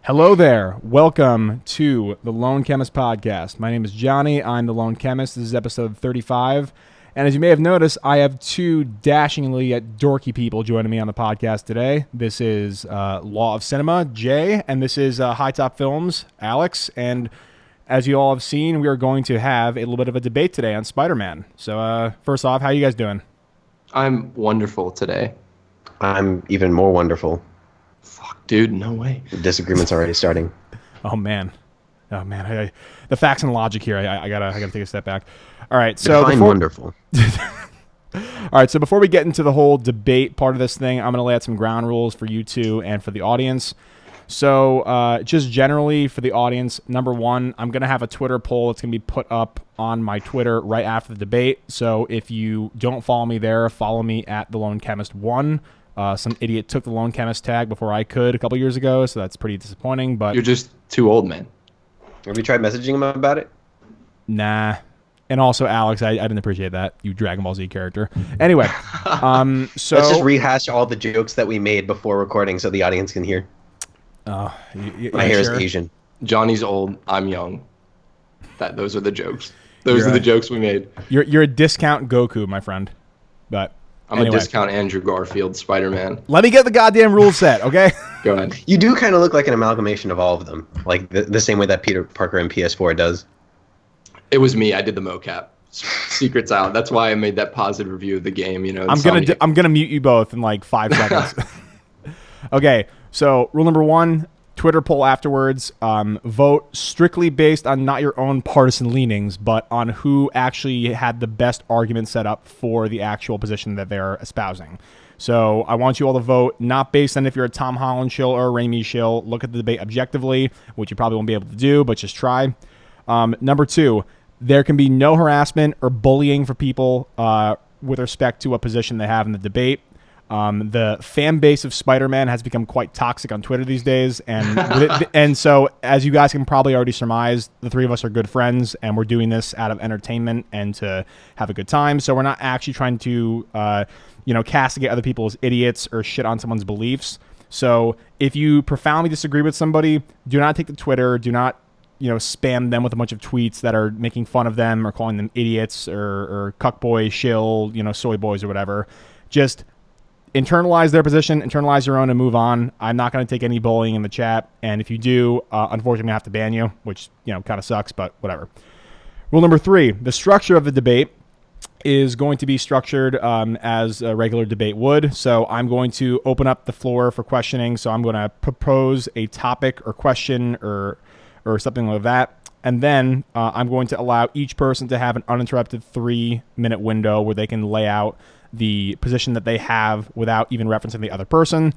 Hello there. Welcome to the Lone Chemist Podcast. My name is Johnny. I'm the Lone Chemist. This is episode 35. And as you may have noticed, I have two dashingly yet dorky people joining me on the podcast today. This is LawOfCinema, Jay, and this is HiTop Films, Alex. And as you all have seen, we are going to have a little bit of a debate today on Spider-Man. So first off, how are you guys doing? I'm wonderful today. I'm even more wonderful. Fuck, dude, no way. The disagreement's already starting. Oh man. The facts and logic here. I gotta take a step back. All right, so Define wonderful. All right, so before we get into the whole debate part of this thing, I'm gonna lay out some ground rules for you two and for the audience. So just generally for the audience, number one, I'm gonna have a Twitter poll that's gonna be put up on my Twitter right after the debate. So if you don't follow me there, follow me at the Lone Chemist 1. Some idiot took the Lone Chemist tag before I could a couple years ago, so that's pretty disappointing. But you're just too old, man. Have you tried messaging him about it? Nah. And also, Alex, I didn't appreciate that, you Dragon Ball Z character. Anyway, so let's just rehash all the jokes that we made before recording so the audience can hear. My hair is Asian. Johnny's old. I'm young. Those are the jokes. Those are the jokes we made. You're a discount Goku, my friend. But I'm a discount Andrew Garfield Spider-Man. Let me get the goddamn rule set, okay? Go ahead. You do kind of look like an amalgamation of all of them, like the same way that Peter Parker in PS4 does. It was me. I did the mocap. Secret's out. That's why I made that positive review of the game. You know. I'm gonna mute you both in like 5 seconds. Okay. So rule number 1. Twitter poll afterwards. Vote strictly based on not your own partisan leanings, but on who actually had the best argument set up for the actual position that they're espousing. So I want you all to vote, not based on if you're a Tom Holland shill or a Raimi shill. Look at the debate objectively, which you probably won't be able to do, but just try. Number 2, there can be no harassment or bullying for people with respect to a position they have in the debate. The fan base of Spider-Man has become quite toxic on Twitter these days, and so as you guys can probably already surmise, the three of us are good friends, and we're doing this out of entertainment and to have a good time. So we're not actually trying to, castigate other people as idiots or shit on someone's beliefs. So if you profoundly disagree with somebody, do not take to Twitter. Do not, spam them with a bunch of tweets that are making fun of them or calling them idiots or cuckboy, shill, soy boys or whatever. Just internalize their position, internalize your own, and move on. I'm not going to take any bullying in the chat, and if you do, unfortunately, I have to ban you, which kind of sucks, but whatever. Rule number 3: the structure of the debate is going to be structured as a regular debate would. So I'm going to open up the floor for questioning. So I'm going to propose a topic or question or something like that. And then I'm going to allow each person to have an uninterrupted 3-minute window where they can lay out the position that they have without even referencing the other person.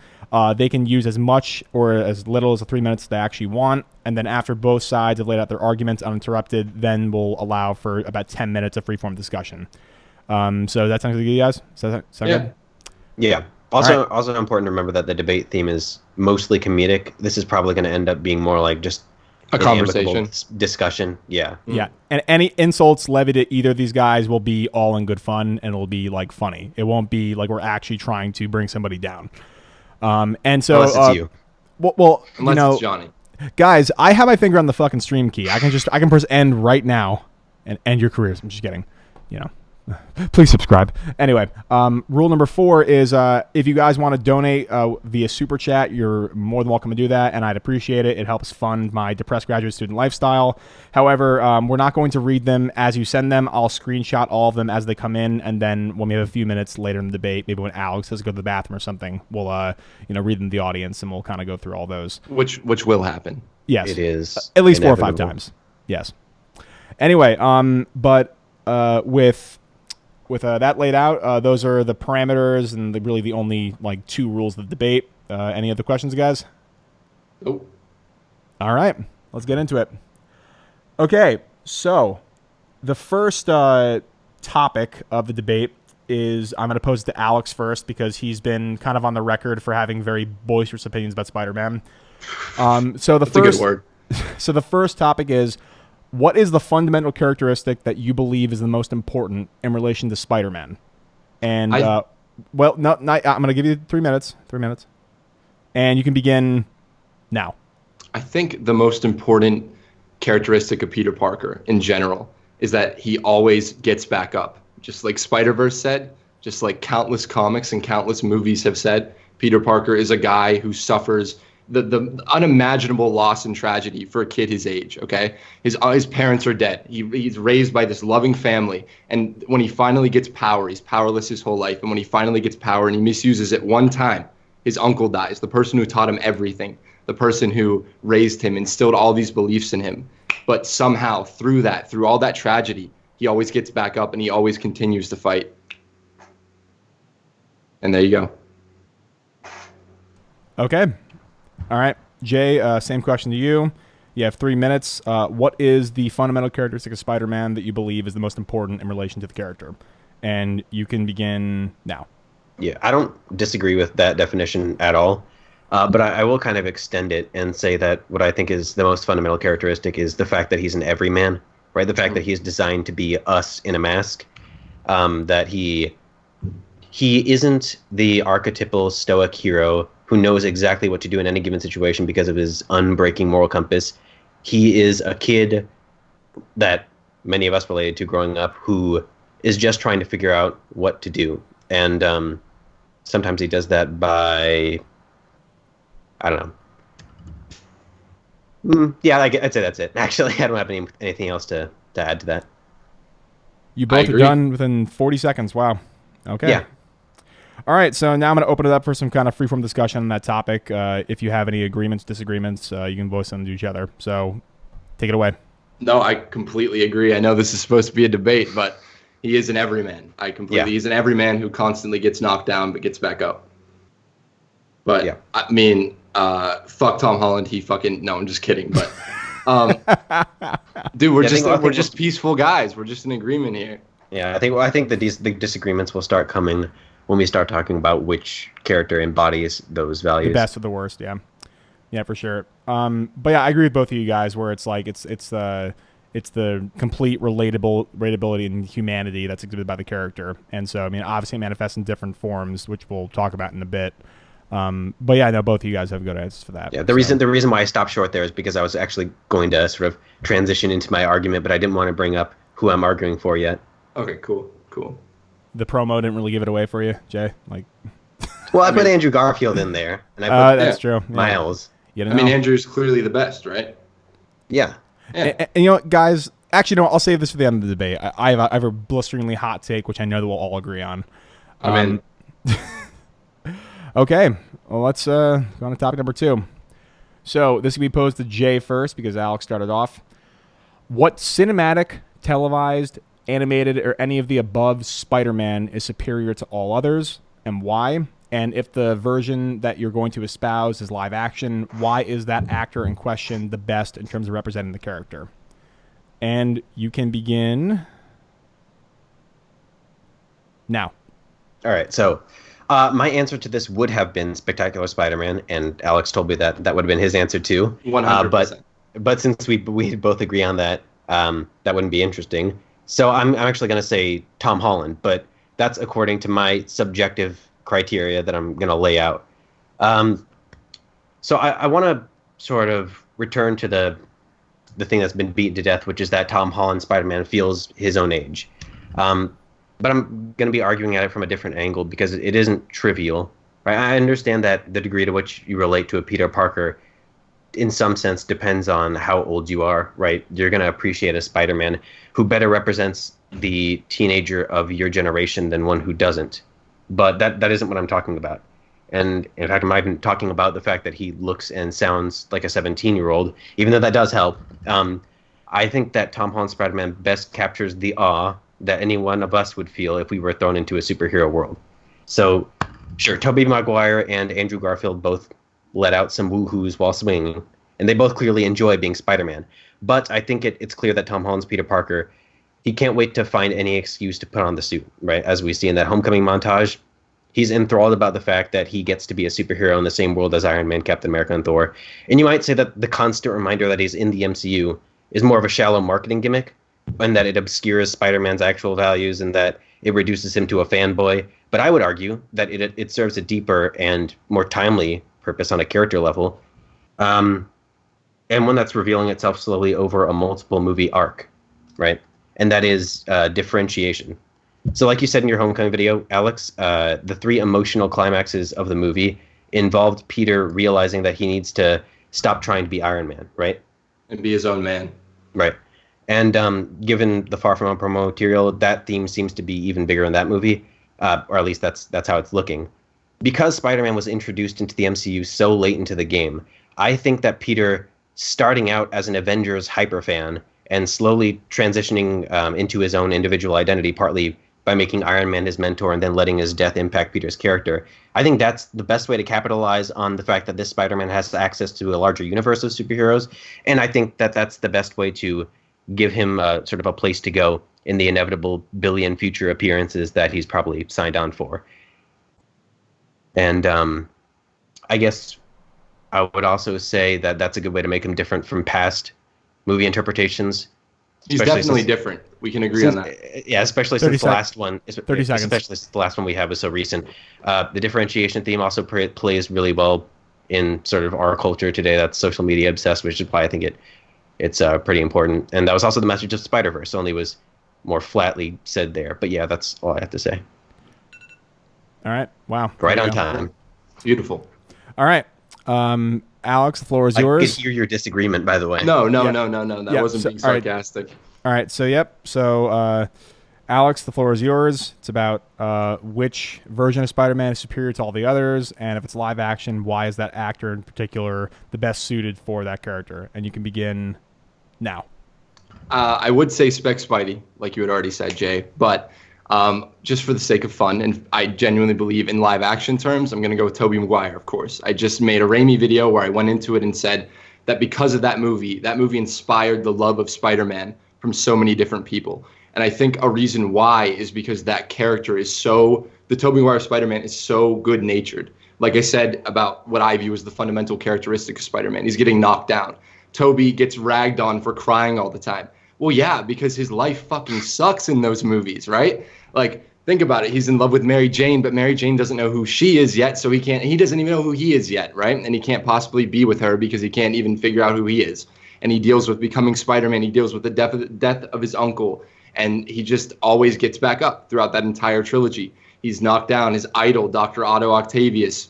They can use as much or as little as the 3 minutes they actually want. And then after both sides have laid out their arguments uninterrupted, then we'll allow for about 10 minutes of freeform discussion. So that sounds good to you guys? Does that sound good? Yeah. Also important to remember that the debate theme is mostly comedic. This is probably going to end up being more like just a conversation discussion. Yeah. Yeah. And any insults levied at either of these guys will be all in good fun, and it'll be like funny. It won't be like we're actually trying to bring somebody down. And so unless it's you. Well, unless it's Johnny. Guys, I have my finger on the fucking stream key. I can press end right now and end your careers. I'm just kidding. Please subscribe. Anyway, rule number 4 is if you guys want to donate via Super Chat, you're more than welcome to do that, and I'd appreciate it. It helps fund my depressed graduate student lifestyle. However, we're not going to read them as you send them. I'll screenshot all of them as they come in, and then when we have a few minutes later in the debate, maybe when Alex has to go to the bathroom or something, we'll read them to the audience, and we'll kind of go through all those. Which will happen. Yes. It is. At least inevitable. 4 or 5 times. Yes. Anyway, but with that laid out, those are the parameters and really the only 2 rules of the debate. Any other questions, guys? Nope. All right, let's get into it. Okay, so the first topic of the debate is I'm going to pose it to Alex first because he's been kind of on the record for having very boisterous opinions about Spider-Man. That's a good word. So the first topic is, what is the fundamental characteristic that you believe is the most important in relation to Spider-Man? And, I'm going to give you 3 minutes. 3 minutes. And you can begin now. I think the most important characteristic of Peter Parker in general is that he always gets back up. Just like Spider-Verse said, just like countless comics and countless movies have said, Peter Parker is a guy who suffers the unimaginable loss and tragedy for a kid his age, okay? His parents are dead. He's raised by this loving family. And when he finally gets power, he's powerless his whole life. And when he finally gets power and he misuses it one time, his uncle dies, the person who taught him everything, the person who raised him, instilled all these beliefs in him. But somehow through all that tragedy, he always gets back up and he always continues to fight. And there you go. Okay. All right. Jay, same question to you. You have 3 minutes. What is the fundamental characteristic of Spider-Man that you believe is the most important in relation to the character? And you can begin now. Yeah, I don't disagree with that definition at all. But I will kind of extend it and say that what I think is the most fundamental characteristic is the fact that he's an everyman, right? The fact that he's designed to be us in a mask. That he isn't the archetypal stoic hero who knows exactly what to do in any given situation because of his unbreaking moral compass. He is a kid that many of us related to growing up who is just trying to figure out what to do. And sometimes he does that by, I don't know. Yeah, I'd say that's it. Actually, I don't have anything else to add to that. You both are done within 40 seconds. Wow. Okay. Yeah. All right, so now I'm going to open it up for some kind of freeform discussion on that topic. If you have any agreements, disagreements, you can voice them to each other. So take it away. No, I completely agree. I know this is supposed to be a debate, but he is an everyman. He's an everyman who constantly gets knocked down but gets back up. But, yeah. I mean, fuck Tom Holland. No, I'm just kidding. But, dude, we're just peaceful guys. We're just in agreement here. Yeah, I think the disagreements will start coming when we start talking about which character embodies those values. The best or the worst, yeah. Yeah, for sure. But yeah, I agree with both of you guys where it's like it's the complete relatability and humanity that's exhibited by the character. And so, I mean, obviously it manifests in different forms, which we'll talk about in a bit. But yeah, I know both of you guys have good answers for that. Yeah, the reason why I stopped short there is because I was actually going to sort of transition into my argument, but I didn't want to bring up who I'm arguing for yet. Okay, cool. The promo didn't really give it away for you, Jay? Well, I put Andrew Garfield in there, and I put that's true. Miles. Yeah. I mean, Andrew's clearly the best, right? Yeah. And you know what, guys? Actually, no, I'll save this for the end of the debate. I have a blisteringly hot take, which I know that we'll all agree on. Okay, well, let's go on to topic number 2. So this can be posed to Jay first because Alex started off. What cinematic, televised, animated, or any of the above Spider-Man is superior to all others, and why? And if the version that you're going to espouse is live action, why is that actor in question the best in terms of representing the character? And you can begin now. All right, so my answer to this would have been Spectacular Spider-Man, and Alex told me that would have been his answer too. 100%. But since we both agree on that, that wouldn't be interesting. So I'm actually going to say Tom Holland, but that's according to my subjective criteria that I'm going to lay out. So I want to sort of return to the thing that's been beaten to death, which is that Tom Holland Spider-Man feels his own age. But I'm going to be arguing at it from a different angle because it isn't trivial. Right? I understand that the degree to which you relate to a Peter Parker in some sense depends on how old you are, right? You're going to appreciate a Spider-Man who better represents the teenager of your generation than one who doesn't. But that isn't what I'm talking about. And in fact, I'm not even talking about the fact that he looks and sounds like a 17-year-old, even though that does help. I think that Tom Holland Spider-Man best captures the awe that any one of us would feel if we were thrown into a superhero world. So, sure, Tobey Maguire and Andrew Garfield both let out some woohoos while swinging, and they both clearly enjoy being Spider-Man. But I think it's clear that Tom Holland's Peter Parker, he can't wait to find any excuse to put on the suit, right? As we see in that Homecoming montage, he's enthralled about the fact that he gets to be a superhero in the same world as Iron Man, Captain America, and Thor. And you might say that the constant reminder that he's in the MCU is more of a shallow marketing gimmick, and that it obscures Spider-Man's actual values and that it reduces him to a fanboy. But I would argue that it serves a deeper and more timely purpose on a character level. and one that's revealing itself slowly over a multiple movie arc, right? And that is differentiation. So like you said in your Homecoming video, Alex, the 3 emotional climaxes of the movie involved Peter realizing that he needs to stop trying to be Iron Man, right? And be his own man. Right. And given the Far From Home promo material, that theme seems to be even bigger in that movie, or at least that's how it's looking. Because Spider-Man was introduced into the MCU so late into the game, I think that Peter, starting out as an Avengers hyperfan and slowly transitioning into his own individual identity, partly by making Iron Man his mentor and then letting his death impact Peter's character, I think that's the best way to capitalize on the fact that this Spider-Man has access to a larger universe of superheroes. And I think that that's the best way to give him sort of a place to go in the inevitable billion future appearances that he's probably signed on for. And I guess I would also say that that's a good way to make him different from past movie interpretations. He's definitely different. We can agree on that. Yeah, especially since the last one. 30 seconds. Especially since the last one we have was so recent. The differentiation theme also plays really well in sort of our culture today that's social media obsessed, which is why I think it's pretty important. And that was also the message of Spider-Verse, only was more flatly said there. But yeah, that's all I have to say. All right. Wow. Right on time. Beautiful. All right. Alex, the floor is yours. I could hear your disagreement, by the way. No. That wasn't being sarcastic. All right. So, Alex, the floor is yours. It's about which version of Spider-Man is superior to all the others, and if it's live action, why is that actor in particular the best suited for that character? And you can begin now. I would say Spec Spidey, like you had already said, Jay, but just for the sake of fun, and I genuinely believe in live action terms, I'm going to go with Tobey Maguire, of course. I just made a Raimi video where I went into it and said that because of that movie inspired the love of Spider-Man from so many different people. And I think a reason why is because that character is the Tobey Maguire Spider-Man is so good-natured. Like I said about what I view as the fundamental characteristic of Spider-Man, he's getting knocked down. Tobey gets ragged on for crying all the time. Well, yeah, because his life fucking sucks in those movies, right? Like, think about it. He's in love with Mary Jane, but Mary Jane doesn't know who she is yet, so he doesn't even know who he is yet, right? And he can't possibly be with her because he can't even figure out who he is. And he deals with becoming Spider-Man. He deals with the death of his uncle. And he just always gets back up throughout that entire trilogy. He's knocked down. His idol, Dr. Otto Octavius,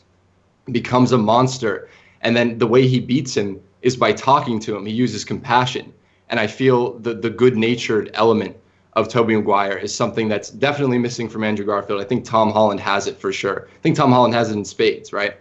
becomes a monster. And then the way he beats him is by talking to him. He uses compassion. And I feel the good-natured element of Tobey Maguire is something that's definitely missing from Andrew Garfield. I think Tom Holland has it for sure. I think Tom Holland has it in spades, right?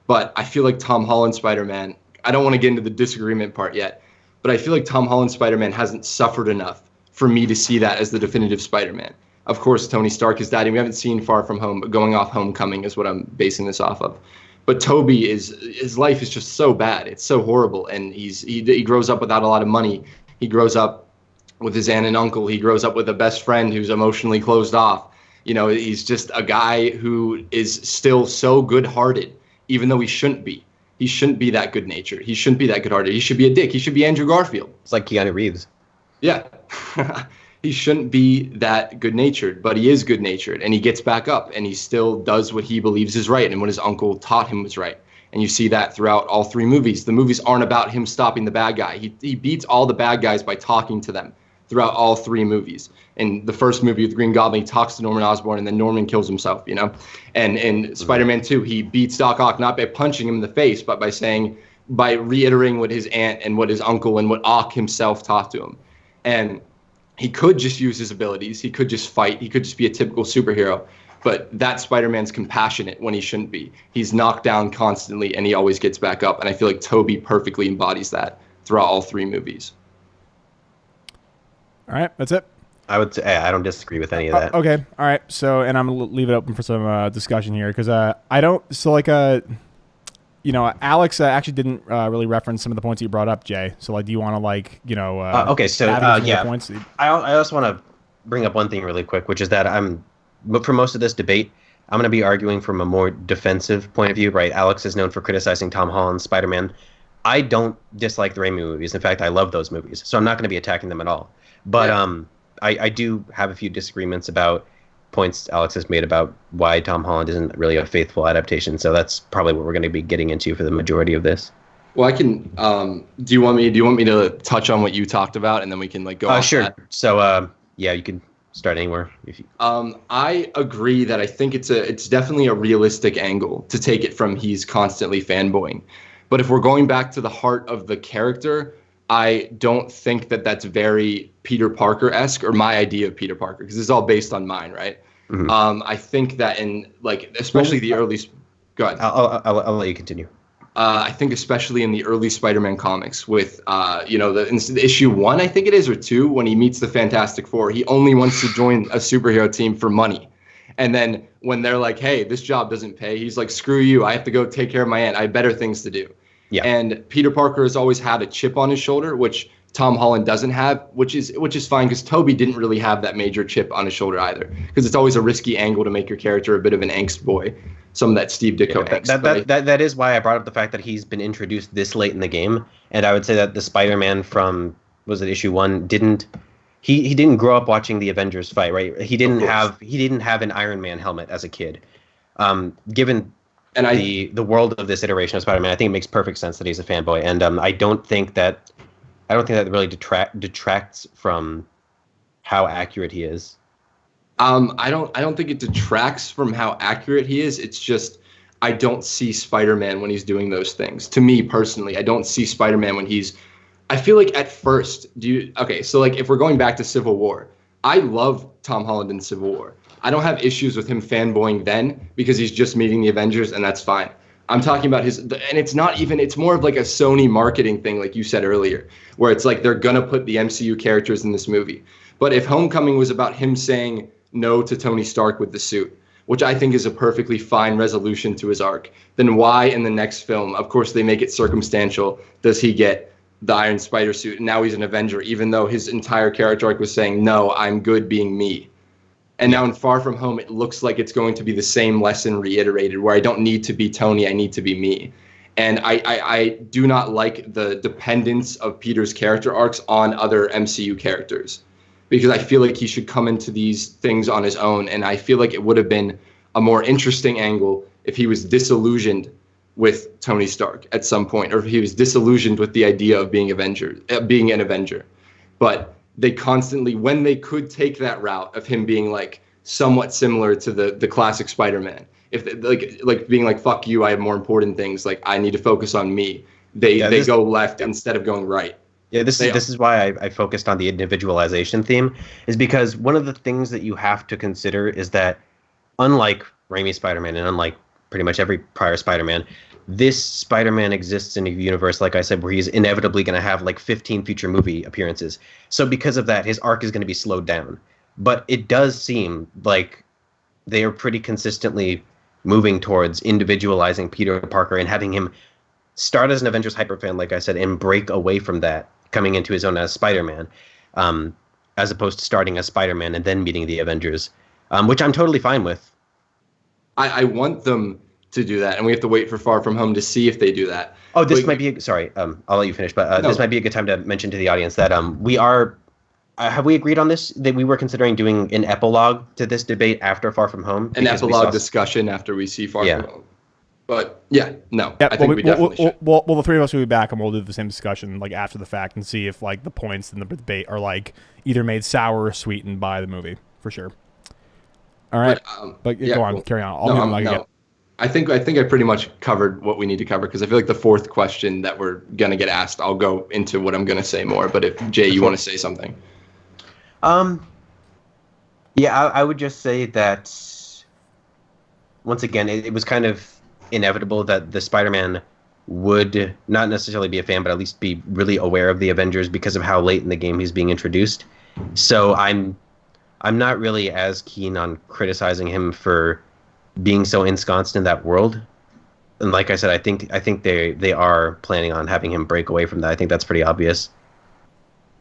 But I feel like Tom Holland Spider-Man, I don't want to get into the disagreement part yet, but I feel like Tom Holland Spider-Man hasn't suffered enough for me to see that as the definitive Spider-Man. Of course, Tony Stark has died, and we haven't seen Far From Home, but going off Homecoming is what I'm basing this off of. But Tobey his life is just so bad. It's so horrible, and he grows up without a lot of money. He grows up with his aunt and uncle. He grows up with a best friend who's emotionally closed off. You know, he's just a guy who is still so good-hearted, even though he shouldn't be. He shouldn't be that good-natured. He shouldn't be that good-hearted. He should be a dick. He should be Andrew Garfield. It's like Keanu Reeves. Yeah. He shouldn't be that good-natured, but he is good-natured, and he gets back up, and he still does what he believes is right and what his uncle taught him was right. And you see that throughout all 3 movies. The movies aren't about him stopping the bad guy. He beats all the bad guys by talking to them throughout all 3 movies. In the first movie with the Green Goblin, he talks to Norman Osborn, and then Norman kills himself, you know? And in Spider-Man 2, he beats Doc Ock not by punching him in the face, but by reiterating what his aunt and what his uncle and what Ock himself taught to him. And he could just use his abilities. He could just fight. He could just be a typical superhero. But that Spider-Man's compassionate when he shouldn't be. He's knocked down constantly, and he always gets back up. And I feel like Tobey perfectly embodies that throughout all 3 movies. All right, that's it. I would say I don't disagree with any of that. Okay, all right. So, and I'm gonna leave it open for some discussion here because I don't. So, like, Alex actually didn't really reference some of the points you brought up, Jay. So, like, do you want to okay, so yeah, points? I also want to bring up one thing really quick, which is that for most of this debate, I'm going to be arguing from a more defensive point of view, right? Alex is known for criticizing Tom Holland's Spider-Man. I don't dislike the Raimi movies. In fact, I love those movies. So I'm not going to be attacking them at all. But I do have a few disagreements about points Alex has made about why Tom Holland isn't really a faithful adaptation. So that's probably what we're going to be getting into for the majority of this. Well, I can. Do you want me? Do you want me to touch on what you talked about, and then we can like go off Sure. that? So, yeah, you can start anywhere if you. I agree that I think it's definitely a realistic angle to take it from he's constantly fanboying. But if we're going back to the heart of the character, I don't think that that's very Peter Parker-esque or my idea of Peter Parker, because it's all based on mine, right? I think that in like especially the early. Go ahead. I'll let you continue. I think especially in the early Spider-Man comics with, the issue 1, I think it is, or 2, when he meets the Fantastic Four, he only wants to join a superhero team for money. And then when they're like, hey, this job doesn't pay, he's like, screw you, I have to go take care of my aunt. I have better things to do. Yeah. And Peter Parker has always had a chip on his shoulder, which Tom Holland doesn't have, which is fine, because Toby didn't really have that major chip on his shoulder either, because it's always a risky angle to make your character a bit of an angst boy. Some of that Steve Ditko angst. That is why I brought up the fact that he's been introduced this late in the game, and I would say that the Spider-Man from issue 1 didn't grow up watching the Avengers fight, right? He didn't have an Iron Man helmet as a kid. Given the world of this iteration of Spider-Man, I think it makes perfect sense that he's a fanboy, and I don't think that really detracts from how accurate he is. I don't think it detracts from how accurate he is. It's just I don't see Spider-Man when he's doing those things. To me personally, I don't see Spider-Man when he's. I feel like at first, so like if we're going back to Civil War, I love Tom Holland in Civil War. I don't have issues with him fanboying then because he's just meeting the Avengers, and that's fine. I'm talking about and it's not even, it's more of like a Sony marketing thing, like you said earlier, where it's like they're going to put the MCU characters in this movie. But if Homecoming was about him saying no to Tony Stark with the suit, which I think is a perfectly fine resolution to his arc, then why in the next film, of course they make it circumstantial, does he get the Iron Spider suit and now he's an Avenger, even though his entire character arc was saying, no, I'm good being me. And now in Far From Home, it looks like it's going to be the same lesson reiterated, where I don't need to be Tony, I need to be me. And I do not like the dependence of Peter's character arcs on other MCU characters, because I feel like he should come into these things on his own. And I feel like it would have been a more interesting angle if he was disillusioned with Tony Stark at some point, or if he was disillusioned with the idea of being an Avenger. But they constantly, when they could take that route of him being like somewhat similar to the classic Spider-Man, if like being like, fuck you, I have more important things, like I need to focus on me, they go left instead of going right. Yeah, this is why I focused on the individualization theme, is because one of the things that you have to consider is that, unlike Raimi's Spider-Man and unlike pretty much every prior Spider-Man, this Spider-Man exists in a universe, like I said, where he's inevitably going to have like 15 future movie appearances. So because of that, his arc is going to be slowed down. But it does seem like they are pretty consistently moving towards individualizing Peter Parker and having him start as an Avengers hyperfan, like I said, and break away from that, coming into his own as Spider-Man, as opposed to starting as Spider-Man and then meeting the Avengers, which I'm totally fine with. I want them to do that, and we have to wait for Far From Home to see if they do that. Oh, this might be sorry. I'll let you finish, but no. This might be a good time to mention to the audience that we are. Have we agreed on this? That we were considering doing an epilogue to this debate after Far From Home? An epilogue discussion after we see Far From Home. But yeah, no, I think we definitely should. Well, the three of us will be back, and we'll do the same discussion like after the fact and see if like the points in the debate are like either made sour or sweetened by the movie for sure. All right, but yeah, go on, carry on. I think I pretty much covered what we need to cover, because I feel like the fourth question that we're gonna get asked, I'll go into what I'm gonna say more. But if Jay, you want to say something? Yeah, I would just say that once again, it was kind of inevitable that the Spider-Man would not necessarily be a fan, but at least be really aware of the Avengers because of how late in the game he's being introduced. So I'm not really as keen on criticizing him for being so ensconced in that world. And like I said, I think they are planning on having him break away from that. I think that's pretty obvious.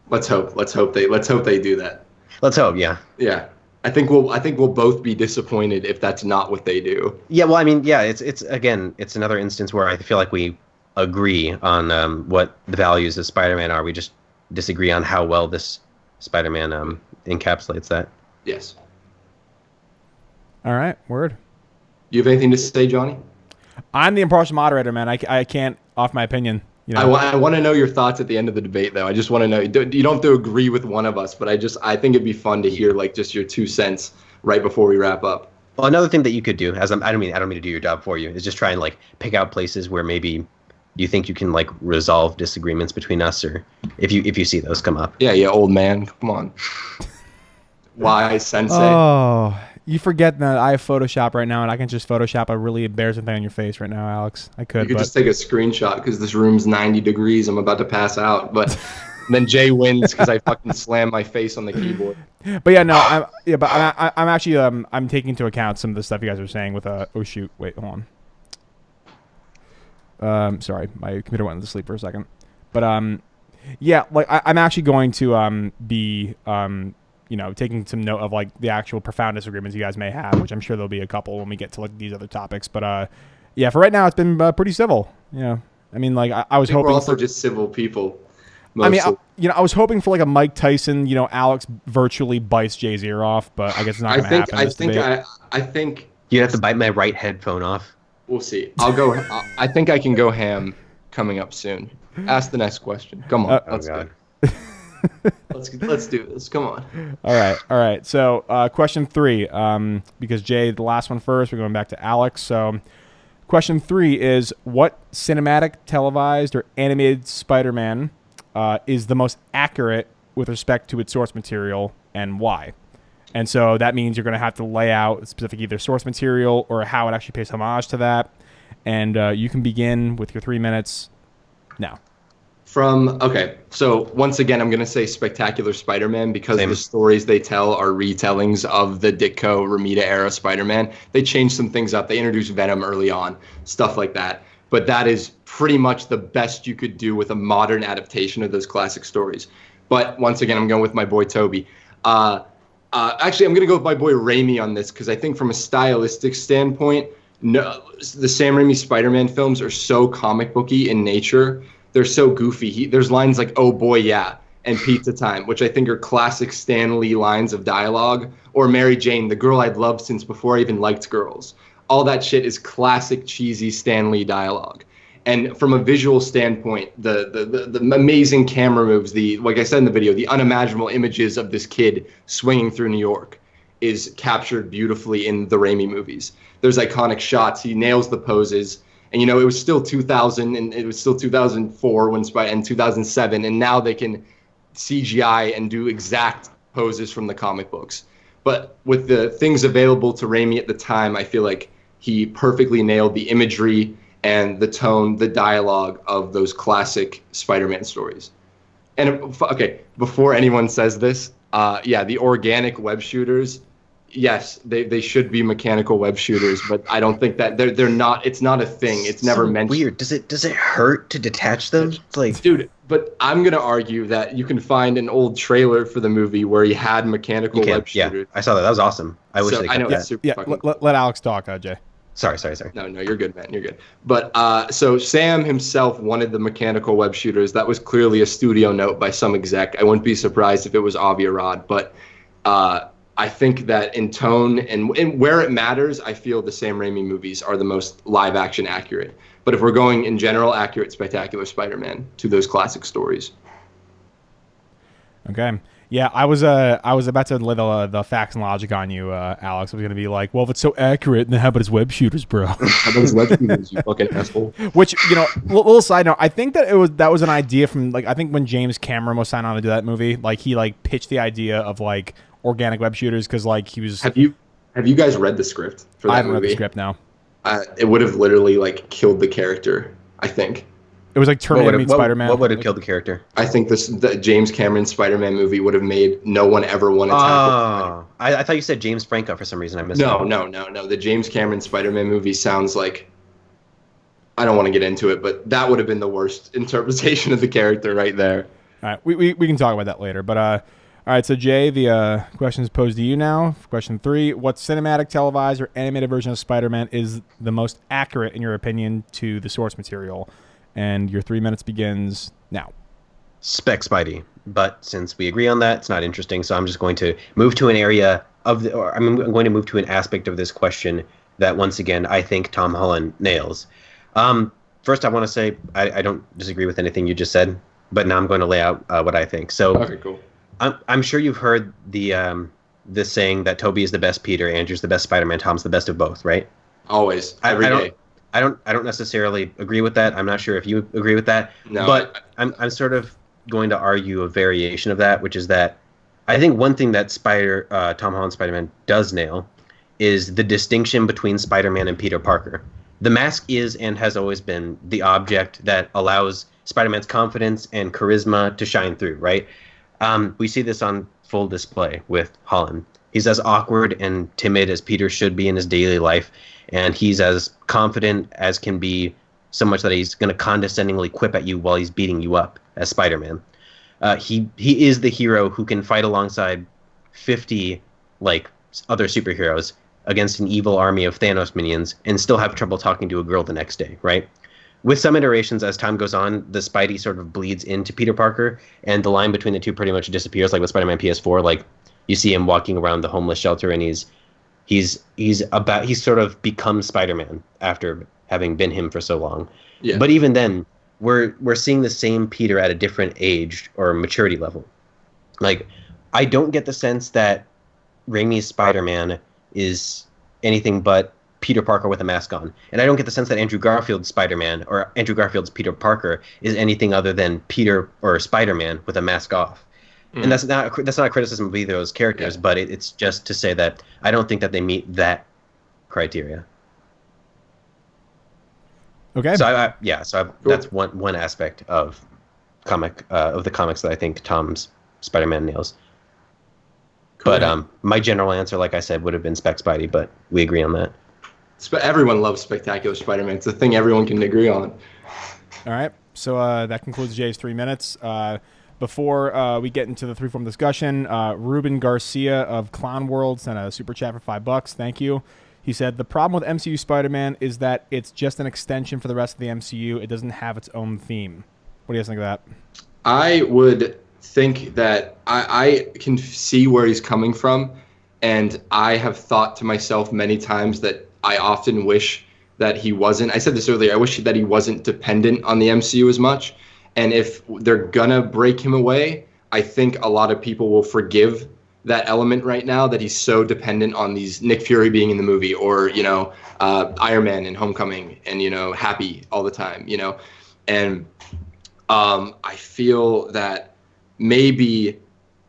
Let's hope they do that. Let's hope, yeah. Yeah. I think we'll both be disappointed if that's not what they do. Yeah, well, I mean, yeah, it's another instance where I feel like we agree on what the values of Spider-Man are. We just disagree on how well this Spider-Man encapsulates that. Yes. All right, word. You have anything to say, Johnny? I'm the impartial moderator, man. I can't off my opinion. You know, I want to know your thoughts at the end of the debate, though. I just want to know. You don't have to agree with one of us, but I think it'd be fun to hear like just your 2 cents right before we wrap up. Well, another thing that you could do, I don't mean to do your job for you, is just try and like pick out places where maybe you think you can like resolve disagreements between us, or if you see those come up. Yeah, old man, come on. Why, sensei? oh, you forget that I have Photoshop right now, and I can just Photoshop a really embarrassing thing on your face right now, Alex. I could. You could but... just take a screenshot because this room's 90 degrees. I'm about to pass out, but then Jay wins because I fucking slammed my face on the keyboard. But yeah, no, I'm actually I'm taking into account some of the stuff you guys were saying with oh shoot, wait, hold on. Sorry, my computer went into sleep for a second. But yeah, like I'm actually going to be taking some note of like the actual profound disagreements you guys may have, which I'm sure there'll be a couple when we get to like these other topics. But yeah, for right now it's been pretty civil. Yeah, I mean, like I was hoping we're also just civil people. Mostly. I mean, I was hoping for like a Mike Tyson, Alex virtually bites Jay's ear off, but I guess it's not going to happen. I think you have to bite my right headphone off. We'll see. I think I can go ham coming up soon. Ask the next question. Come on. Let's go. Let's do this. Come on. All right. So question 3, because Jay, the last one first, we're going back to Alex. So question 3 is, what cinematic, televised, or animated Spider-Man is the most accurate with respect to its source material, and why? And so that means you're going to have to lay out specific either source material or how it actually pays homage to that. And you can begin with your 3 minutes now. Okay, so once again, I'm going to say Spectacular Spider-Man because the stories they tell are retellings of the Ditko Ramita era Spider-Man. They changed some things up. They introduced Venom early on, stuff like that. But that is pretty much the best you could do with a modern adaptation of those classic stories. But once again, I'm going with my boy Toby. Actually, I'm going to go with my boy Raimi on this because I think from a stylistic standpoint, the Sam Raimi Spider-Man films are so comic booky in nature. They're so goofy. There's lines like, "Oh boy, yeah," and "Pizza Time," which I think are classic Stan Lee lines of dialogue. Or "Mary Jane, the girl I'd loved since before I even liked girls." All that shit is classic cheesy Stan Lee dialogue. And from a visual standpoint, the amazing camera moves, like I said in the video, the unimaginable images of this kid swinging through New York is captured beautifully in the Raimi movies. There's iconic shots. He nails the poses. And, it was still 2000 and it was still 2004 and 2007. And now they can CGI and do exact poses from the comic books. But with the things available to Raimi at the time, I feel like he perfectly nailed the imagery and the tone, the dialogue of those classic Spider-Man stories. And okay, before anyone says this, the organic web shooters, yes, they should be mechanical web shooters, but I don't think that they're not. It's not a thing. It's never meant. Weird. Does it hurt to detach them? It's like, dude. But I'm gonna argue that you can find an old trailer for the movie where he had mechanical web shooters. Yeah, I saw that. That was awesome. I wish they kept that. It's super fucking cool. Let Alex talk, Jay. Sorry. No, you're good, man. You're good. But so Sam himself wanted the mechanical web shooters. That was clearly a studio note by some exec. I wouldn't be surprised if it was Avi Arad. But I think that in tone and where it matters, I feel the Sam Raimi movies are the most live action accurate. But if we're going in general, accurate, Spectacular Spider-Man to those classic stories. Okay. Yeah, I was about to lay the facts and logic on you, Alex. I was gonna be like, well, if it's so accurate, then how about his web shooters, bro? How about his web shooters, you fucking asshole? Which, little side note, I think that was an idea from I think when James Cameron was signed on to do that movie, he pitched the idea of organic web shooters because he was. Have you guys read the script for that movie? I haven't read the script now. It would have literally killed the character, I think. It was like Terminator meets Spider-Man. What would have killed the character? I think the James Cameron Spider-Man movie would have made no one ever want to tackle. I thought you said James Franco for some reason. I missed it. No. The James Cameron Spider-Man movie sounds like, I don't want to get into it, but that would have been the worst interpretation of the character right there. All right, we can talk about that later. But all right, so Jay, the question is posed to you now. Question 3: what cinematic, televised, or animated version of Spider-Man is the most accurate, in your opinion, to the source material? And your 3 minutes begins now. Spec Spidey. But since we agree on that, it's not interesting. So I'm just going to move to an area I'm going to move to an aspect of this question that, once again, I think Tom Holland nails. first I want to say I don't disagree with anything you just said, but now I'm going to lay out what I think. So Okay, cool. I'm sure you've heard the saying that Toby is the best Peter, Andrew's the best Spider-Man, Tom's the best of both, right? Always, every day. I don't necessarily agree with that. I'm not sure if you agree with that. No, but I'm sort of going to argue a variation of that, which is that I think one thing that Tom Holland Spider-Man does nail is the distinction between Spider-Man and Peter Parker. The mask is and has always been the object that allows Spider-Man's confidence and charisma to shine through, right? We see this on full display with Holland. He's as awkward and timid as Peter should be in his daily life, and he's as confident as can be, so much that he's going to condescendingly quip at you while he's beating you up as Spider-Man. He is the hero who can fight alongside 50 other superheroes against an evil army of Thanos minions and still have trouble talking to a girl the next day, right? With some iterations, as time goes on, the Spidey sort of bleeds into Peter Parker, and the line between the two pretty much disappears. Like with Spider-Man PS4, like you see him walking around the homeless shelter, and he's sort of become Spider-Man after having been him for so long. Yeah. But even then, we're seeing the same Peter at a different age or maturity level. Like, I don't get the sense that Raimi's Spider-Man is anything but Peter Parker with a mask on. And I don't get the sense that Andrew Garfield's Spider-Man or Andrew Garfield's Peter Parker is anything other than Peter or Spider-Man with a mask off. Mm. And that's not a criticism of either of those characters, but it's just to say that I don't think that they meet that criteria. Okay. So that's one aspect of the comics that I think Tom's Spider-Man nails. Cool. But my general answer, like I said, would have been Spec Spidey, but we agree on that. Everyone loves Spectacular Spider-Man. It's the thing everyone can agree on. All right. So that concludes Jay's 3 minutes. Before we get into the Freeform discussion, Ruben Garcia of Clown World sent a super chat for $5. Thank you. He said, the problem with MCU Spider-Man is that it's just an extension for the rest of the MCU. It doesn't have its own theme. What do you guys think of that? I would think that I can see where he's coming from, and I have thought to myself many times that I often wish that he wasn't. I said this earlier. I wish that he wasn't dependent on the MCU as much. And if they're gonna break him away, I think a lot of people will forgive that element right now, that he's so dependent on these Nick Fury being in the movie, or Iron Man in Homecoming, and Happy all the time, and I feel that maybe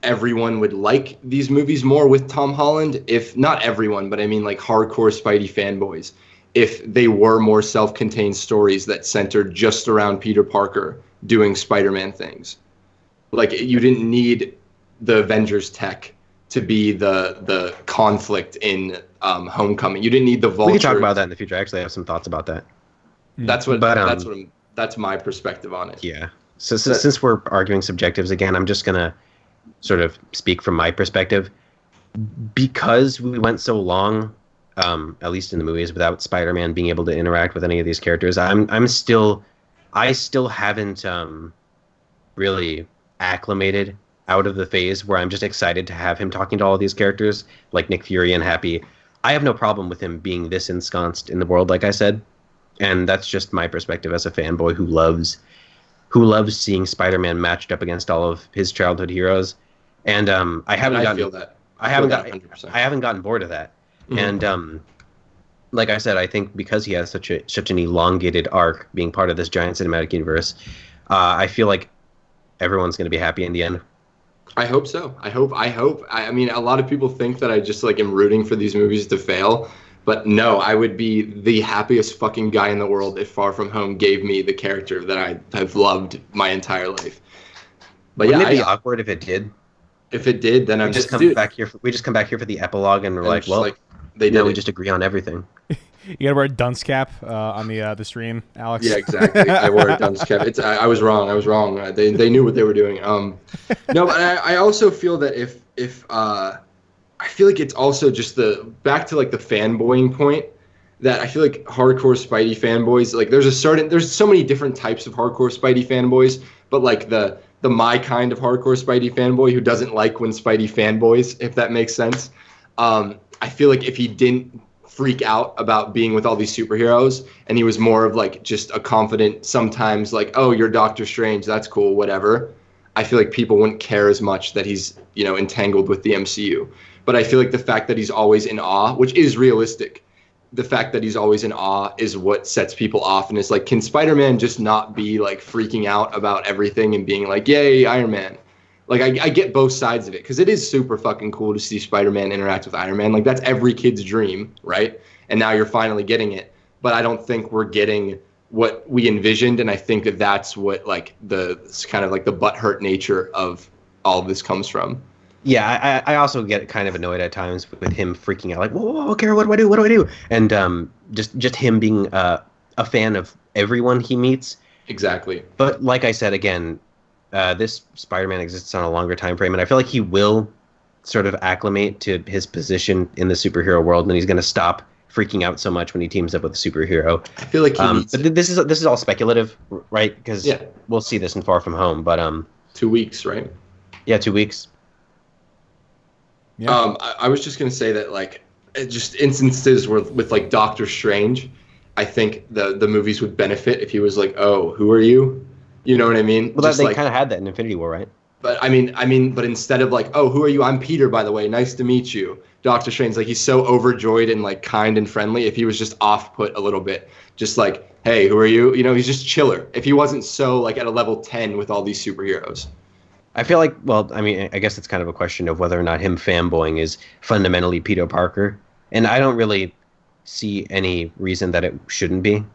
everyone would like these movies more with Tom Holland, if not everyone, but I mean like hardcore Spidey fanboys, if they were more self-contained stories that centered just around Peter Parker doing Spider-Man things. Like, you didn't need the Avengers tech to be the conflict in Homecoming. You didn't need the Vulture. We can talk about that in the future. I actually have some thoughts about that. That's my perspective on it. Yeah. So since we're arguing subjectives again, I'm just gonna sort of speak from my perspective. Because we went so long, at least in the movies, without Spider-Man being able to interact with any of these characters, I still haven't really acclimated out of the phase where I'm just excited to have him talking to all of these characters, like Nick Fury and Happy. I have no problem with him being this ensconced in the world, like I said, and that's just my perspective as a fanboy who loves seeing Spider-Man matched up against all of his childhood heroes. And I haven't gotten bored of that. Mm-hmm. And like I said, I think because he has such an elongated arc being part of this giant cinematic universe, I feel like everyone's going to be happy in the end. I hope so. I hope. I mean, a lot of people think that I just am rooting for these movies to fail, but no, I would be the happiest fucking guy in the world if Far From Home gave me the character that I have loved my entire life. But wouldn't it be awkward if it did? If it did, then we just come back here for the epilogue, and we're like, well, we just agree on everything. You gotta wear a dunce cap on the stream, Alex. Yeah, exactly. I wore a dunce cap. I was wrong. They knew what they were doing. No, but I also feel that if I feel like it's also just back to the fanboying point, that I feel like hardcore Spidey fanboys, there's so many different types of hardcore Spidey fanboys, but the my kind of hardcore Spidey fanboy who doesn't like when Spidey fanboys, if that makes sense. I feel like if he didn't freak out about being with all these superheroes, and he was more of like just a confident, sometimes like, oh, you're Doctor Strange, that's cool, whatever, I feel like people wouldn't care as much that he's, you know, entangled with the MCU. But I feel like the fact that he's always in awe, which is realistic, the fact that he's always in awe is what sets people off. And it's like, can Spider-Man just not be like freaking out about everything and being like, yay, Iron Man? Like, I get both sides of it, because it is super fucking cool to see Spider-Man interact with Iron Man. Like, that's every kid's dream, right? And now you're finally getting it. But I don't think we're getting what we envisioned, and I think that that's what, like, it's kind of like the butthurt nature of all of this comes from. Yeah, I also get kind of annoyed at times with him freaking out, like, whoa, okay, what do I do? What do I do? And just him being a fan of everyone he meets. Exactly. But like I said, again, this Spider-Man exists on a longer time frame, and I feel like he will sort of acclimate to his position in the superhero world, and he's going to stop freaking out so much when he teams up with a superhero. I feel like but this is all speculative, right? Because we'll see this in Far From Home, but 2 weeks, right? Yeah, 2 weeks. Yeah. I was just gonna say that, like, just instances where with like Doctor Strange, I think the movies would benefit if he was like, oh, who are you? You know what I mean? Well, they kind of had that in Infinity War, right? But I mean, but instead of like, oh, who are you? I'm Peter, by the way. Nice to meet you. Doctor Strange, like, he's so overjoyed and like kind and friendly. If he was just off put a little bit, just like, hey, who are you? You know, he's just chiller. If he wasn't so like at a level 10 with all these superheroes. I feel like, well, I mean, I guess it's kind of a question of whether or not him fanboying is fundamentally Peter Parker. And I don't really see any reason that it shouldn't be.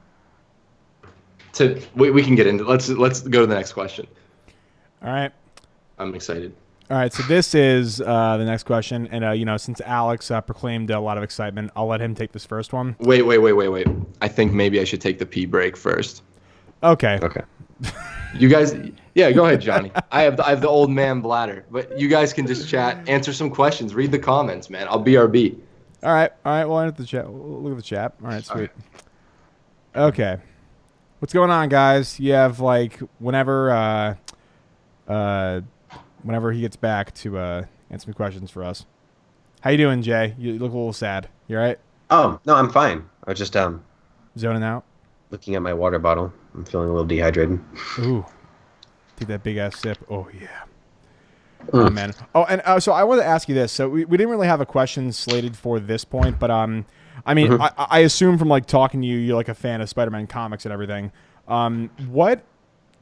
We can get into let's go to the next question. All right. I'm excited. All right, so this is the next question. And, you know, since Alex proclaimed a lot of excitement, I'll let him take this first one. Wait. I think maybe I should take the pee break first. Okay. You guys, yeah, go ahead, Johnny. I have the old man bladder, but you guys can just chat, answer some questions, read the comments, man. I'll BRB. All right. Well, look at the chat. All right, sweet. Okay. What's going on, guys? You have, like, whenever he gets back to answer some questions for us. How you doing, Jay? You look a little sad. You all right? Oh, no, I'm fine. I was just zoning out. Looking at my water bottle. I'm feeling a little dehydrated. Ooh. Take that big ass sip. Oh yeah. Oh man. Oh, and so I wanted to ask you this. So we didn't really have a question slated for this point, but I mean, I assume from like talking to you, you're like a fan of Spider-Man comics and everything. What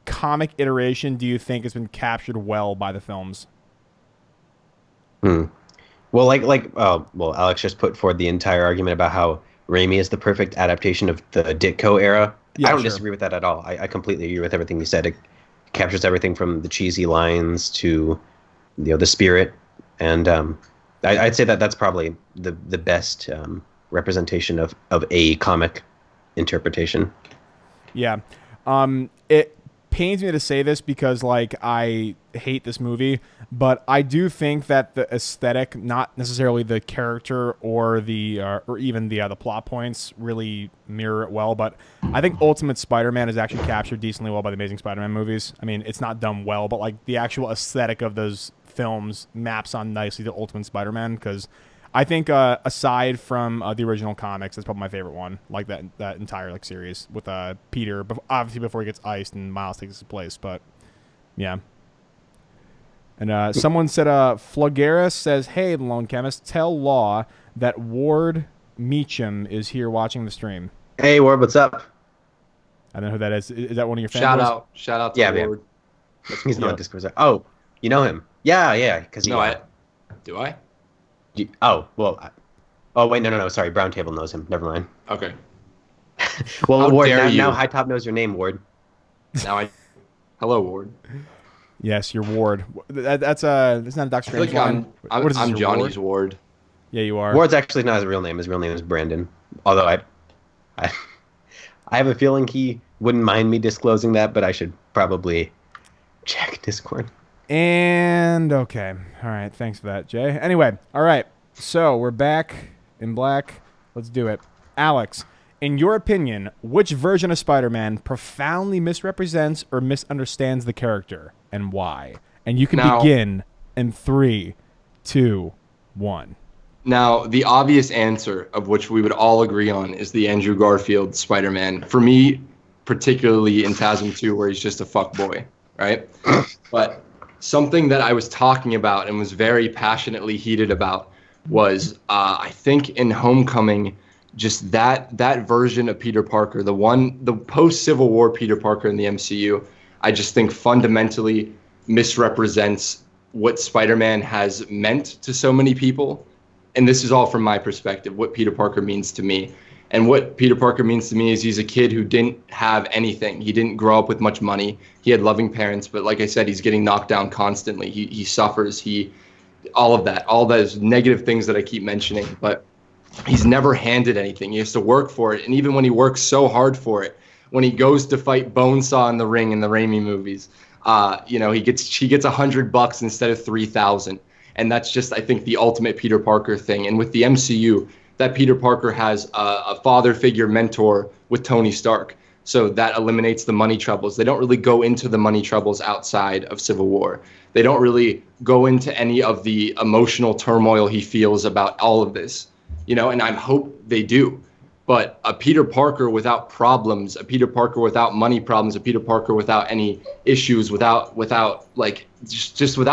comic iteration do you think has been captured well by the films? Well, well, Alex just put forward the entire argument about how Raimi is the perfect adaptation of the Ditko era. Yeah, I don't disagree with that at all. I completely agree with everything you said. It captures everything from the cheesy lines to, you know, the spirit, and I'd say that that's probably the best representation of a comic interpretation. Yeah. It pains me to say this because, like, I hate this movie, but I do think that the aesthetic, not necessarily the character or the or even the plot points, really mirror it well. But I think Ultimate Spider-Man is actually captured decently well by the Amazing Spider-Man movies. I mean, it's not done well, but like the actual aesthetic of those films maps on nicely to Ultimate Spider-Man, because I think aside from the original comics, that's probably my favorite one. Like that entire like series with Peter, obviously before he gets iced and Miles takes his place. But yeah. And someone said, Flagaris says, "Hey, the Lone Chemist, tell Law that Ward Meacham is here watching the stream." Hey, Ward, what's up? I don't know who that is. Is that one of your fans? Shout out to Ward. He's not on Discord. Oh, you know him? Yeah. Because do I? Oh, well. Oh, wait, no. Sorry, Brown Table knows him. Never mind. Okay. Well, Ward, now HiTop knows your name, Ward. Hello, Ward. Yes, your Ward. That's not a Doctor Strange line. I'm Johnny's Ward. Yeah, you are. Ward's actually not his real name. His real name is Brandon. Although I have a feeling he wouldn't mind me disclosing that, but I should probably check Discord. And okay. All right. Thanks for that, Jay. Anyway, all right. So we're back in black. Let's do it. Alex, in your opinion, which version of Spider-Man profoundly misrepresents or misunderstands the character, and why? And you can begin in 3, 2, 1. Now, the obvious answer, of which we would all agree on, is the Andrew Garfield Spider-Man. For me, particularly in TASM 2, where he's just a fuckboy, right? But something that I was talking about and was very passionately heated about was, I think in Homecoming, just that version of Peter Parker, the post-Civil War Peter Parker in the MCU, I just think fundamentally misrepresents what Spider-Man has meant to so many people. And this is all from my perspective, what Peter Parker means to me. And what Peter Parker means to me is he's a kid who didn't have anything. He didn't grow up with much money. He had loving parents, but like I said, he's getting knocked down constantly. He suffers. All of that, all those negative things that I keep mentioning. But he's never handed anything. He has to work for it. And even when he works so hard for it, when he goes to fight Bonesaw in the ring in the Raimi movies, he gets $100 instead of 3,000. And that's just, I think, the ultimate Peter Parker thing. And with the MCU, that Peter Parker has a father figure mentor with Tony Stark. So that eliminates the money troubles. They don't really go into the money troubles outside of Civil War. They don't really go into any of the emotional turmoil he feels about all of this. And I hope they do. But a Peter Parker without problems, a Peter Parker without money problems, a Peter Parker without any issues, without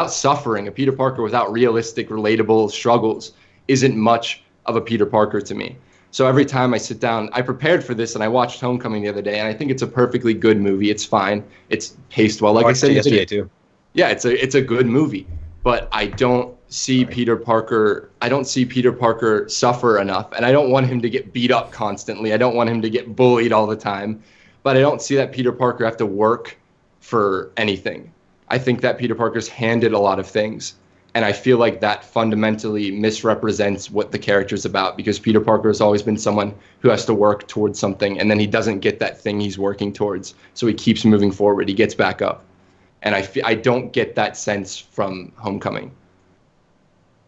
suffering, a Peter Parker without realistic, relatable struggles isn't much of a Peter Parker to me. So every time I sit down, I prepared for this and I watched Homecoming the other day, and I think it's a perfectly good movie. It's fine. It's paced well. Like I said yesterday too. Yeah, it's a good movie. But I don't see Peter Parker suffer enough, and I don't want him to get beat up constantly. I don't want him to get bullied all the time, but I don't see that Peter Parker have to work for anything. I think that Peter Parker's handed a lot of things, and I feel like that fundamentally misrepresents what the character's about, because Peter Parker has always been someone who has to work towards something, and then he doesn't get that thing he's working towards, so he keeps moving forward. He gets back up. And I don't get that sense from Homecoming.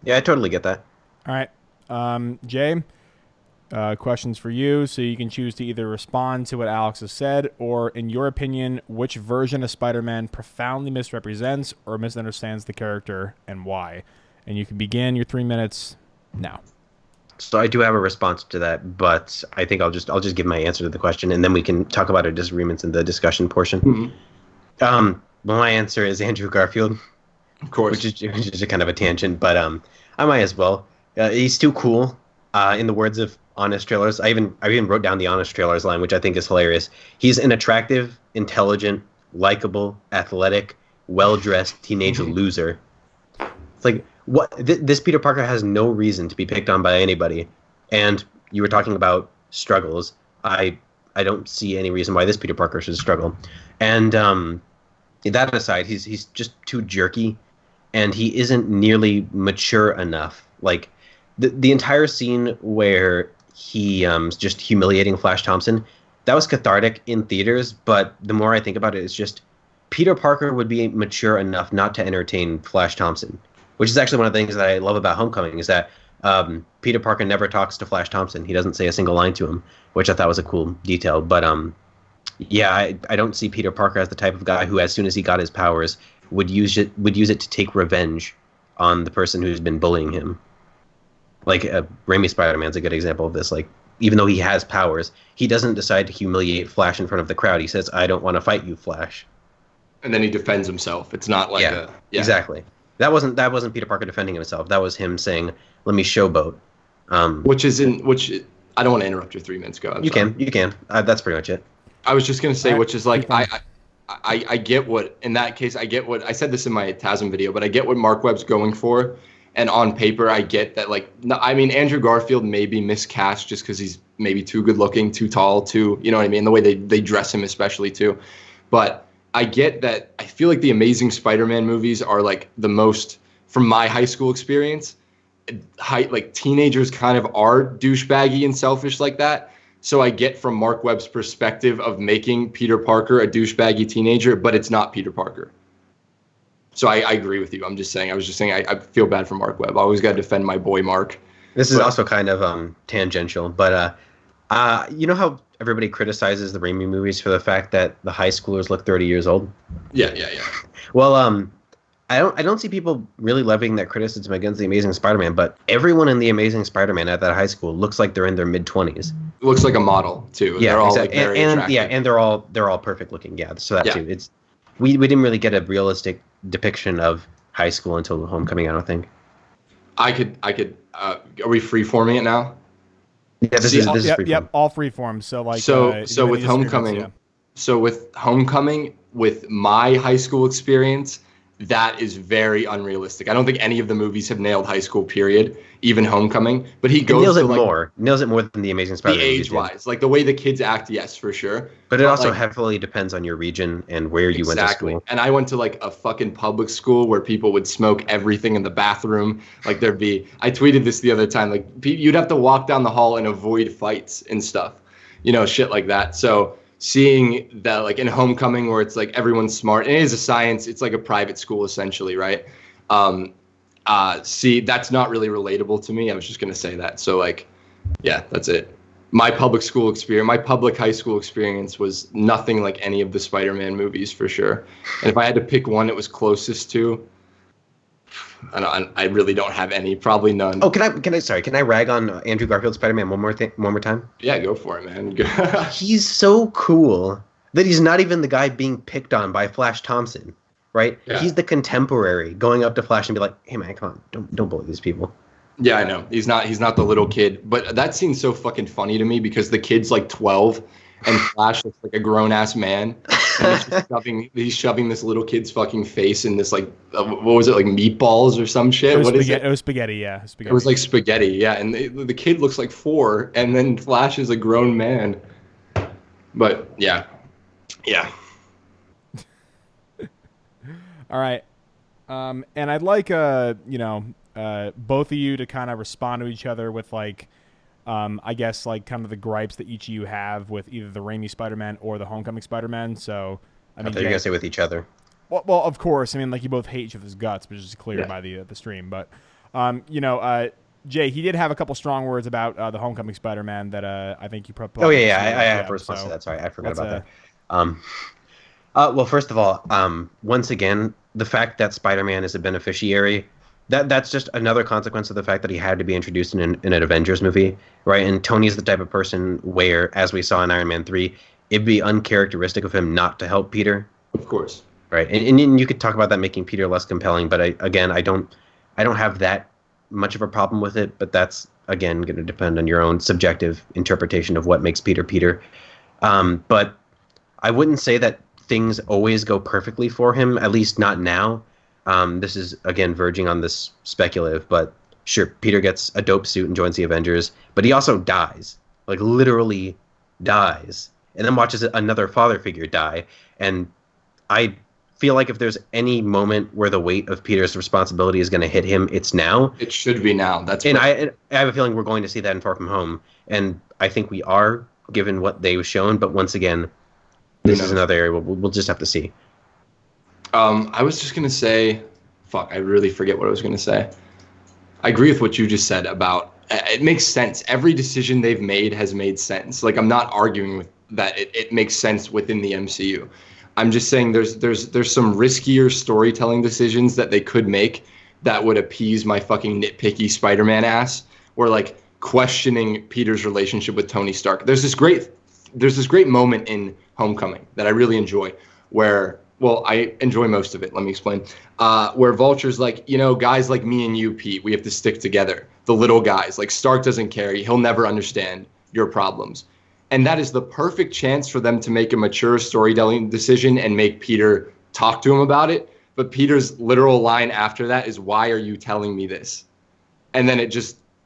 Yeah, I totally get that. All right. Jay, questions for you. So you can choose to either respond to what Alex has said, or in your opinion, which version of Spider-Man profoundly misrepresents or misunderstands the character and why. And you can begin your 3 minutes now. So I do have a response to that, but I think I'll just give my answer to the question, and then we can talk about our disagreements in the discussion portion. Mm-hmm. Well, my answer is Andrew Garfield, of course, which is a kind of a tangent, but I might as well. He's too cool. In the words of Honest Trailers, I even wrote down the Honest Trailers line, which I think is hilarious. He's an attractive, intelligent, likable, athletic, well-dressed teenage loser. It's like, what? This Peter Parker has no reason to be picked on by anybody. And you were talking about struggles. I don't see any reason why this Peter Parker should struggle. And that aside, he's just too jerky, and he isn't nearly mature enough. Like the entire scene where he's just humiliating Flash Thompson, that was cathartic in theaters. But the more I think about it, it's just Peter Parker would be mature enough not to entertain Flash Thompson, which is actually one of the things that I love about Homecoming, is that Peter Parker never talks to Flash Thompson. He doesn't say a single line to him, which I thought was a cool detail. But yeah, I don't see Peter Parker as the type of guy who, as soon as he got his powers, would use it to take revenge on the person who's been bullying him. Like Raimi Spider-Man's a good example of this. Like, even though he has powers, he doesn't decide to humiliate Flash in front of the crowd. He says, "I don't want to fight you, Flash." And then he defends himself. It's not like exactly. That wasn't Peter Parker defending himself. That was him saying, "Let me showboat." Which I don't want to interrupt your 3 minutes. Go. You can. That's pretty much it. I was just going to say, which is like, I get what, in that case, I get what, I said this in my TASM video, but I get what Mark Webb's going for. And on paper, I get that, like, no, I mean, Andrew Garfield may be miscast just because he's maybe too good looking, too tall, too, you know what I mean? The way they dress him especially too. But I get that. I feel like the Amazing Spider-Man movies are like the most, from my high school experience, like teenagers kind of are douchebaggy and selfish like that. So I get from Mark Webb's perspective of making Peter Parker a douchebaggy teenager, but it's not Peter Parker. So I agree with you. I was just saying I feel bad for Mark Webb. I always got to defend my boy Mark. This is also kind of tangential, but you know how everybody criticizes the Raimi movies for the fact that the high schoolers look 30 years old? Yeah. Well, I don't see people really levying that criticism against the Amazing Spider-Man, but everyone in the Amazing Spider-Man at that high school looks like they're in their mid-20s. Looks like a model too. Yeah, they're all exactly. like very attractive. Yeah, and they're all perfect looking. Yeah, so that Yeah. too. It's we didn't really get a realistic depiction of high school until Homecoming, I don't think. I could. Are we freeforming it now? Yeah, this is freeform. Yep, all freeform. So like, So if you have with any Homecoming, disagreements, so with Homecoming, with my high school experience, that is very unrealistic. I don't think any of the movies have nailed high school, period, even Homecoming. But he goes nails to it like more. Nails it more than the Amazing the Spider-Man. age-wise, like the way the kids act, yes, for sure. But it also like, heavily depends on your region and where you went to school. And I went to like a fucking public school where people would smoke everything in the bathroom. Like I tweeted this the other time, like you'd have to walk down the hall and avoid fights and stuff, shit like that. So seeing that like in Homecoming where it's like everyone's smart, and it is a science, it's like a private school essentially, right? See, that's not really relatable to me. I was just going to say that. So like, yeah, that's it. My public high school experience was nothing like any of the Spider-Man movies for sure. And if I had to pick one it was closest to, I really don't have any, probably none. Oh, can I rag on Andrew Garfield's Spider-Man one more time? Yeah, go for it, man. He's so cool that he's not even the guy being picked on by Flash Thompson, right? Yeah. He's the contemporary going up to Flash and be like, "Hey man, come on, don't bully these people." Yeah, I know. He's not the little kid, but that scene's so fucking funny to me because the kid's like 12 and Flash looks like a grown ass man. And he's shoving this little kid's fucking face in this like what was it, like meatballs or some shit? What is it? It was spaghetti, yeah. Spaghetti. It was like spaghetti, yeah. And the kid looks like 4, and then Flash is a grown man. But yeah. All right. And I'd like both of you to kind of respond to each other with like I guess like kind of the gripes that each of you have with either the Raimi Spider-Man or the Homecoming Spider-Man. So I thought you were gonna say with each other. Well, of course. I mean, like you both hate each other's guts, which is clear by the stream. But Jay, he did have a couple strong words about the Homecoming Spider-Man that I think you probably. Oh yeah, I have a response to that. Sorry, I forgot about that. Well, first of all, once again, the fact that Spider-Man is a beneficiary, that's just another consequence of the fact that he had to be introduced in an Avengers movie, right? And Tony's the type of person where, as we saw in Iron Man 3, it'd be uncharacteristic of him not to help Peter. Of course. Right, and you could talk about that making Peter less compelling, but I don't have that much of a problem with it. But that's again going to depend on your own subjective interpretation of what makes Peter Peter. But I wouldn't say that things always go perfectly for him, at least not now. This is again verging on this speculative, but sure, Peter gets a dope suit and joins the Avengers, but he also dies, like literally dies, and then watches another father figure die. And I feel like if there's any moment where the weight of Peter's responsibility is going to hit him, it's now. It should be now. I have a feeling we're going to see that in Far From Home, and I think we are, given what they've shown. But once again, this is another area we'll just have to see. I was just going to say, I really forget what I was going to say. I agree with what you just said about, it makes sense. Every decision they've made has made sense. Like, I'm not arguing with that. It makes sense within the MCU. I'm just saying there's some riskier storytelling decisions that they could make that would appease my fucking nitpicky Spider-Man ass, or like questioning Peter's relationship with Tony Stark. There's this great moment in Homecoming that I really enjoy where, well, I enjoy most of it. Let me explain. Where Vulture's like, guys like me and you, Pete, we have to stick together. The little guys, like Stark doesn't care. He'll never understand your problems. And that is the perfect chance for them to make a mature storytelling decision and make Peter talk to him about it. But Peter's literal line after that is, "Why are you telling me this?" And then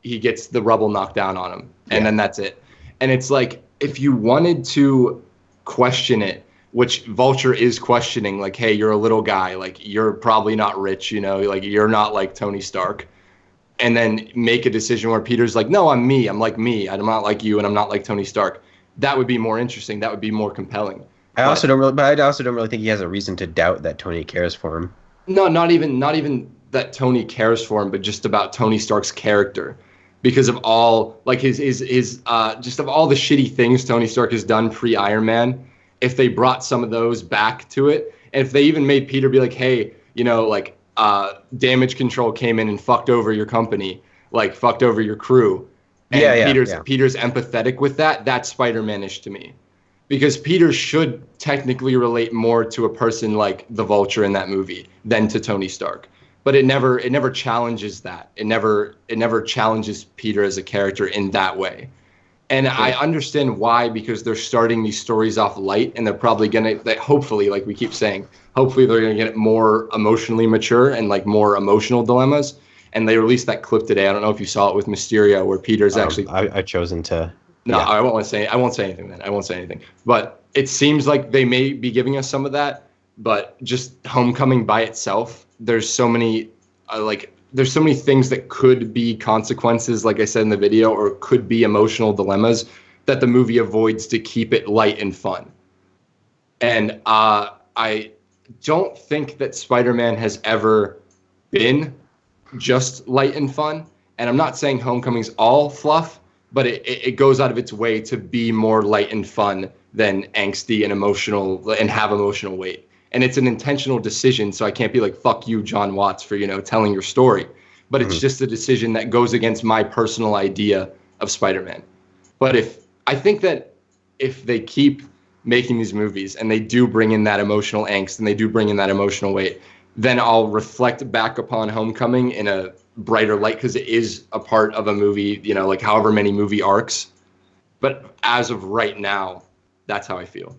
he gets the rubble knocked down on him. And then that's it. And it's like, if you wanted to question it, which Vulture is questioning, like, hey, you're a little guy, like, you're probably not rich, like, you're not like Tony Stark. And then make a decision where Peter's like, no, I'm me. I'm like me. I'm not like you, and I'm not like Tony Stark. That would be more interesting. That would be more compelling. I also don't really think he has a reason to doubt that Tony cares for him. No, not even that Tony cares for him, but just about Tony Stark's character, because of all like his just of all the shitty things Tony Stark has done pre-Iron Man. If they brought some of those back to it, and if they even made Peter be like, hey, like damage control came in and fucked over your company, like fucked over your crew. And Peter's empathetic with that. That's Spider-Man-ish to me. Because Peter should technically relate more to a person like the Vulture in that movie than to Tony Stark. But it never challenges that. It never challenges Peter as a character in that way. And I understand why, because they're starting these stories off light, and they're probably hopefully, like we keep saying, hopefully they're gonna get more emotionally mature and like more emotional dilemmas. And they released that clip today. I don't know if you saw it with Mysterio, where Peter's actually. I've chosen to. No, yeah. I won't say anything then. I won't say anything. But it seems like they may be giving us some of that. But just Homecoming by itself, there's so many things that could be consequences, like I said in the video, or could be emotional dilemmas that the movie avoids to keep it light and fun. And I don't think that Spider-Man has ever been just light and fun. And I'm not saying Homecoming's all fluff, but it goes out of its way to be more light and fun than angsty and emotional and have emotional weight. And it's an intentional decision, so I can't be like, fuck you, John Watts, for, telling your story. But it's just a decision that goes against my personal idea of Spider-Man. But I think that if they keep making these movies and they do bring in that emotional angst and they do bring in that emotional weight, then I'll reflect back upon Homecoming in a brighter light, because it is a part of a movie, like however many movie arcs. But as of right now, that's how I feel.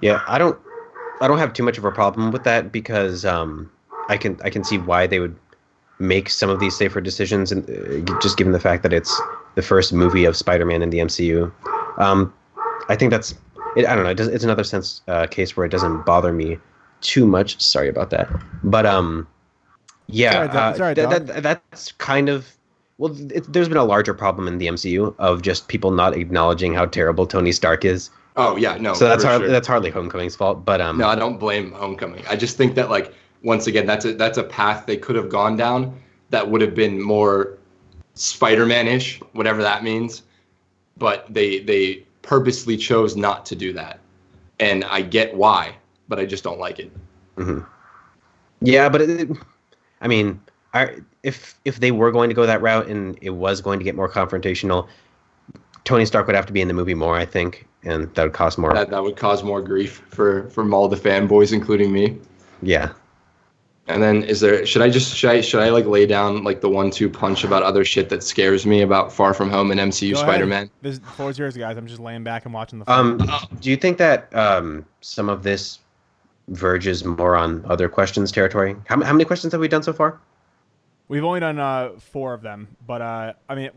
Yeah, I don't have too much of a problem with that, because I can see why they would make some of these safer decisions, and just given the fact that it's the first movie of Spider-Man in the MCU. I think that's it. I don't know. It's another case where it doesn't bother me too much. Sorry about that. But that's kind of, well, there's been a larger problem in the MCU of just people not acknowledging how terrible Tony Stark is. Oh yeah, no. So that's hardly Homecoming's fault, but no, I don't blame Homecoming. I just think that, like, once again, that's a path they could have gone down that would have been more Spider-Man-ish, whatever that means. But they purposely chose not to do that, and I get why, but I just don't like it. Mm-hmm. Yeah, but if they were going to go that route and it was going to get more confrontational, Tony Stark would have to be in the movie more, I think, and that would cause more. That would cause more grief for all the fanboys, including me. Yeah. And then should I like lay down like the 1-2 punch about other shit that scares me about Far From Home and MCU Spider-Man? The floor's yours, guys. I'm just laying back and watching the film. Do you think that some of this verges more on other questions territory? How many questions have we done so far? We've only done 4 of them, but we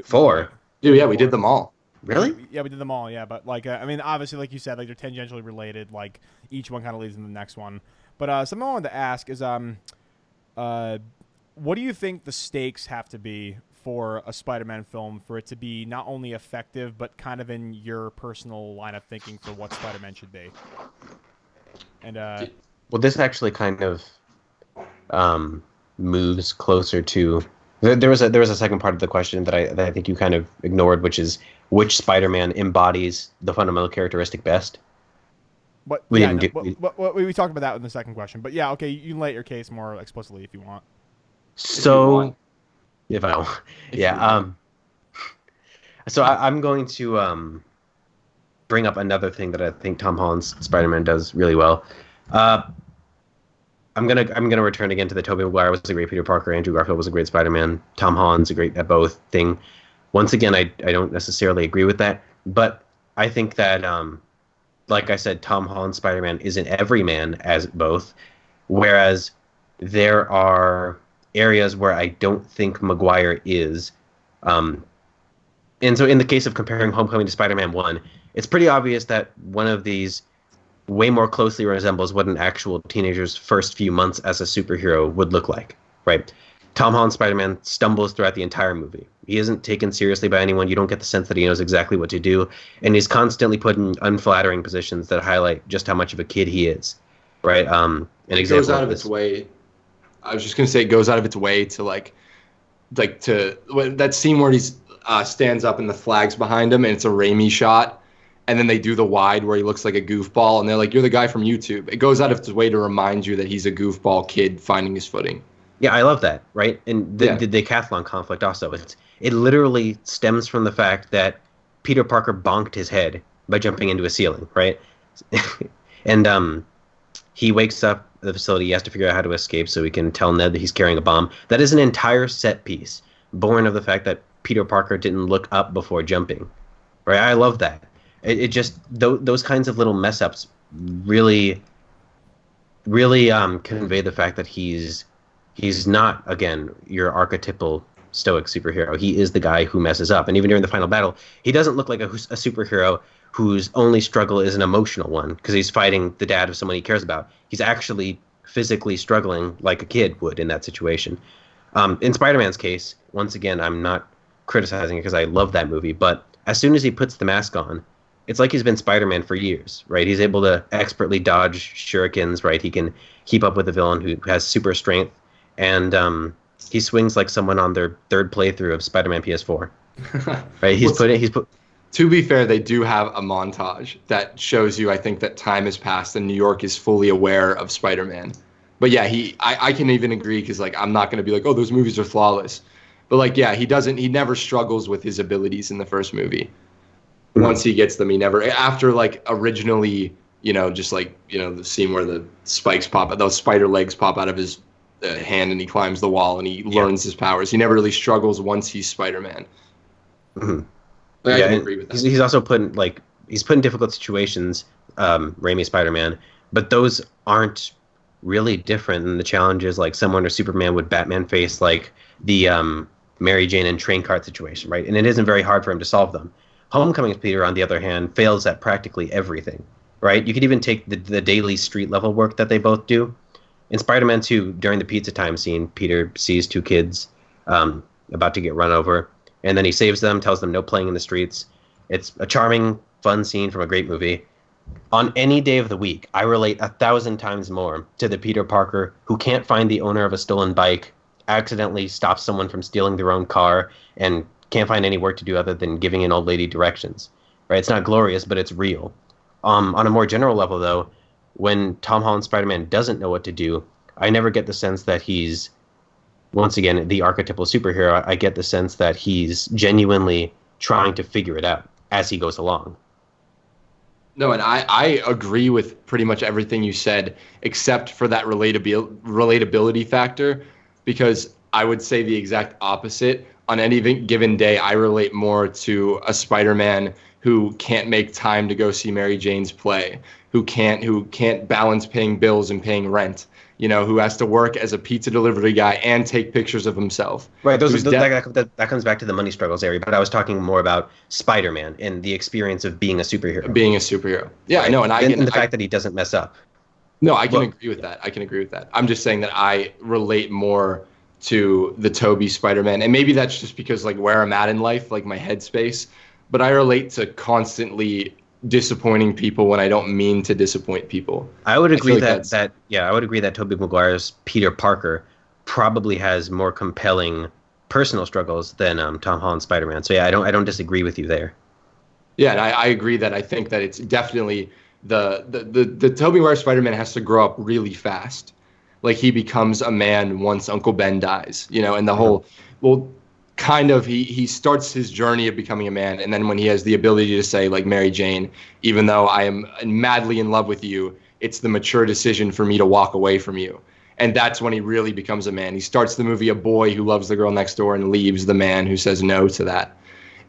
4. Dude, yeah, we did them all. Really? Yeah, we did them all. Yeah, but like obviously, like you said, like they're tangentially related. Like each one kind of leads into the next one. But something I wanted to ask is, what do you think the stakes have to be for a Spider-Man film for it to be not only effective, but kind of in your personal line of thinking for what Spider-Man should be? And well, this actually kind of moves closer to. There was a second part of the question that I think you kind of ignored, which is which Spider-Man embodies the fundamental characteristic best. But we talked about that in the second question. But yeah, okay, you can lay out your case more explicitly if you want. So, if I want, yeah. So I'm going to bring up another thing that I think Tom Holland's Spider-Man does really well. I'm gonna return again to the Tobey Maguire was a great Peter Parker, Andrew Garfield was a great Spider-Man, Tom Holland's a great at both thing. Once again, I don't necessarily agree with that, but I think that like I said, Tom Holland's Spider-Man isn't everyman as both, whereas there are areas where I don't think Maguire is. And so in the case of comparing Homecoming to Spider-Man 1, it's pretty obvious that one of these way more closely resembles what an actual teenager's first few months as a superhero would look like, right? Tom Holland's Spider-Man stumbles throughout the entire movie. He isn't taken seriously by anyone. You don't get the sense that he knows exactly what to do. And he's constantly put in unflattering positions that highlight just how much of a kid he is, right? It goes out of its way. I was just going to say it goes out of its way to that scene where he stands up and the flag's behind him and it's a Raimi shot. and then they do the wide where he looks like a goofball, and they're like, "You're the guy from YouTube." It goes out of its way to remind you that he's a goofball kid finding his footing. Yeah, I love that, right? And the decathlon conflict also, it literally stems from the fact that Peter Parker bonked his head by jumping into a ceiling, right? And he wakes up at the facility. He has to figure out how to escape so he can tell Ned that he's carrying a bomb. That is an entire set piece born of the fact that Peter Parker didn't look up before jumping, right? I love that. It just those kinds of little mess ups really convey the fact that he's not, again, your archetypal stoic superhero. He is the guy who messes up. And even during the final battle, he doesn't look like a superhero whose only struggle is an emotional one because he's fighting the dad of someone he cares about. He's actually physically struggling like a kid would in that situation. In Spider-Man's case, once again, I'm not criticizing it because I love that movie, but as soon as he puts the mask on, it's like he's been Spider-Man for years, right? He's able to expertly dodge shurikens, right? He can keep up with a villain who has super strength, and he swings like someone on their third playthrough of Spider-Man PS4. Right? To be fair, they do have a montage that shows you, I think, that time has passed and New York is fully aware of Spider-Man. But yeah, I can even agree because like I'm not going to be like, oh, those movies are flawless. But like, yeah, he never struggles with his abilities in the first movie. Once he gets them, he never, after like originally, just like, the scene where the spikes those spider legs pop out of his hand and he climbs the wall and he learns his powers. He never really struggles once he's Spider-Man. Mm-hmm. I can agree with that. He's also put in difficult situations, Raimi Spider-Man, but those aren't really different than the challenges like someone or Superman would Batman face, like the Mary Jane and train cart situation, right? And it isn't very hard for him to solve them. Homecoming's Peter, on the other hand, fails at practically everything, right? You could even take the daily street level work that they both do. In Spider-Man 2, during the pizza time scene, Peter sees two kids about to get run over, and then he saves them, tells them no playing in the streets. It's a charming, fun scene from a great movie. On any day of the week, I relate 1,000 times more to the Peter Parker who can't find the owner of a stolen bike, accidentally stops someone from stealing their own car, and can't find any work to do other than giving an old lady directions. Right? It's not glorious, but it's real. On a more general level, though, when Tom Holland's Spider-Man doesn't know what to do, I never get the sense that he's, once again, the archetypal superhero. I get the sense that he's genuinely trying to figure it out as he goes along. No, and I agree with pretty much everything you said, except for that relatability factor, because I would say the exact opposite. On any given day, I relate more to a Spider-Man who can't make time to go see Mary Jane's play, who can't balance paying bills and paying rent, who has to work as a pizza delivery guy and take pictures of himself. Right, that comes back to the money struggles area, but I was talking more about Spider-Man and the experience of being a superhero. Being a superhero. Yeah, right? I know, and the fact that he doesn't mess up. No, I can agree with that. I'm just saying that I relate more to the Tobey Spider-Man, and maybe that's just because like where I'm at in life, like my headspace, but I relate to constantly disappointing people when I don't mean to disappoint people. I would agree I would agree that Tobey Maguire's Peter Parker probably has more compelling personal struggles than Tom Holland's Spider-Man. So yeah, I don't disagree with you there. Yeah, and I agree that I think that it's definitely the Tobey Maguire Spider-Man has to grow up really fast. Like he becomes a man once Uncle Ben dies, and the whole, kind of he starts his journey of becoming a man, and then when he has the ability to say like, Mary Jane, even though I am madly in love with you, it's the mature decision for me to walk away from you. And that's when he really becomes a man. He starts the movie a boy who loves the girl next door and leaves the man who says no to that.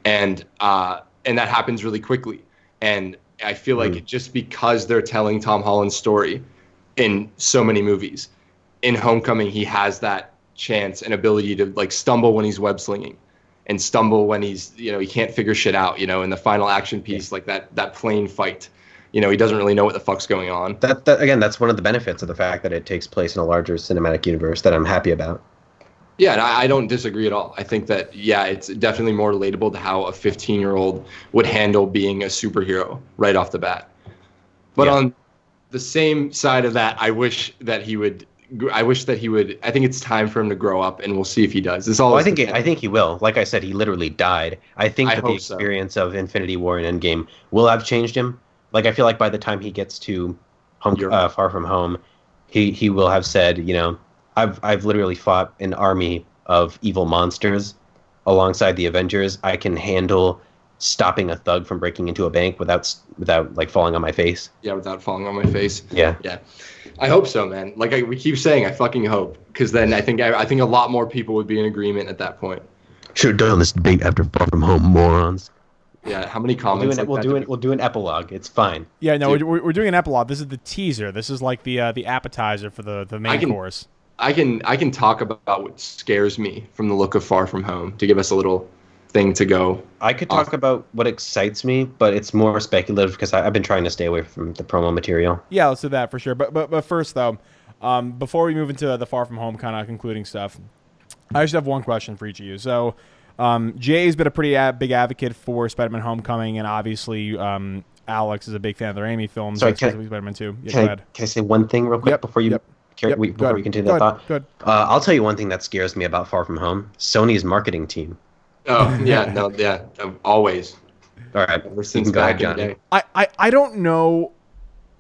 And that happens really quickly. And I feel like just because they're telling Tom Holland's story in so many movies, in Homecoming, he has that chance and ability to like stumble when he's web slinging and stumble when he's, he can't figure shit out, in the final action piece, like that plane fight, he doesn't really know what the fuck's going on. That again, that's one of the benefits of the fact that it takes place in a larger cinematic universe that I'm happy about. Yeah, and I don't disagree at all. I think that, it's definitely more relatable to how a 15-year-old would handle being a superhero right off the bat. But on the same side of that, I wish that he would I wish that he would. I think it's time for him to grow up, and we'll see if he does. This all. Well, I think he will. Like I said, he literally died. I think that the hope so. experience of Infinity War and Endgame will have changed him. Like I feel like by the time he gets to Far From Home, he will have said, you know, I've literally fought an army of evil monsters alongside the Avengers. I can handle stopping a thug from breaking into a bank without like falling on my face. Yeah, without falling on my face. Yeah. I hope so, man. Like we keep saying, I fucking hope, because then I think a lot more people would be in agreement at that point. Should have done this debate after Far From Home, morons. Yeah, how many comments? We'll do an epilogue. It's fine. Yeah, no, we're doing an epilogue. This is the teaser. This is like the appetizer for the main course. I can talk about what scares me from the look of Far From Home to give us a little thing to go. I could talk about what excites me, but it's more speculative because I've been trying to stay away from the promo material. Yeah, let's do that for sure. But first though, before we move into the Far From Home kind of concluding stuff, I just have one question for each of you. So, Jay's been a pretty big advocate for Spider-Man: Homecoming, and obviously, Alex is a big fan of the Raimi films. Sorry, Spider-Man 2. Yeah, can I say one thing real quick before you? Before we continue that thought, I'll tell you one thing that scares me about Far From Home: Sony's marketing team. Oh yeah, no, yeah, always. All right, ever since back in the day. I don't know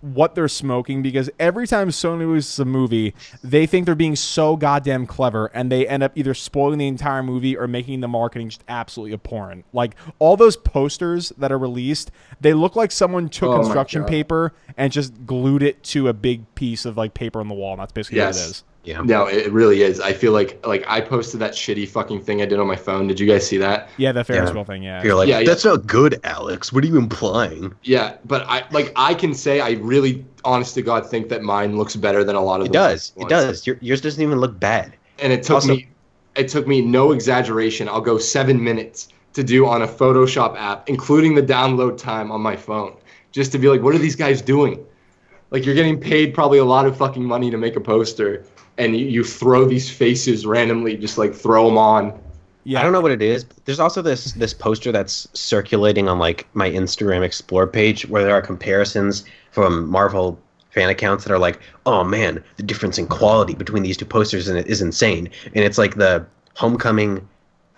what they're smoking, because every time Sony releases a movie, they think they're being so goddamn clever, and they end up either spoiling the entire movie or making the marketing just absolutely abhorrent. Like, all those posters that are released, they look like someone took construction paper and just glued it to a big piece of like paper on the wall, and that's basically what it is. Yeah. No, it really is. I feel like I posted that shitty fucking thing I did on my phone. Did you guys see that? Yeah, the Ferris wheel thing, yeah. You're like, that's not good, Alex. What are you implying? Yeah, but I can say I really, honest to God, think that mine looks better than a lot of them. It does. Yours doesn't even look bad. And it took me no exaggeration. I'll go 7 minutes to do on a Photoshop app, including the download time on my phone, just to be like, what are these guys doing? Like, you're getting paid probably a lot of fucking money to make a poster, and you throw these faces randomly, just like throw them on. Yeah, I don't know what it is. But there's also this poster that's circulating on like my Instagram Explore page where there are comparisons from Marvel fan accounts that are like, oh man, the difference in quality between these two posters and it is insane. And it's like the Homecoming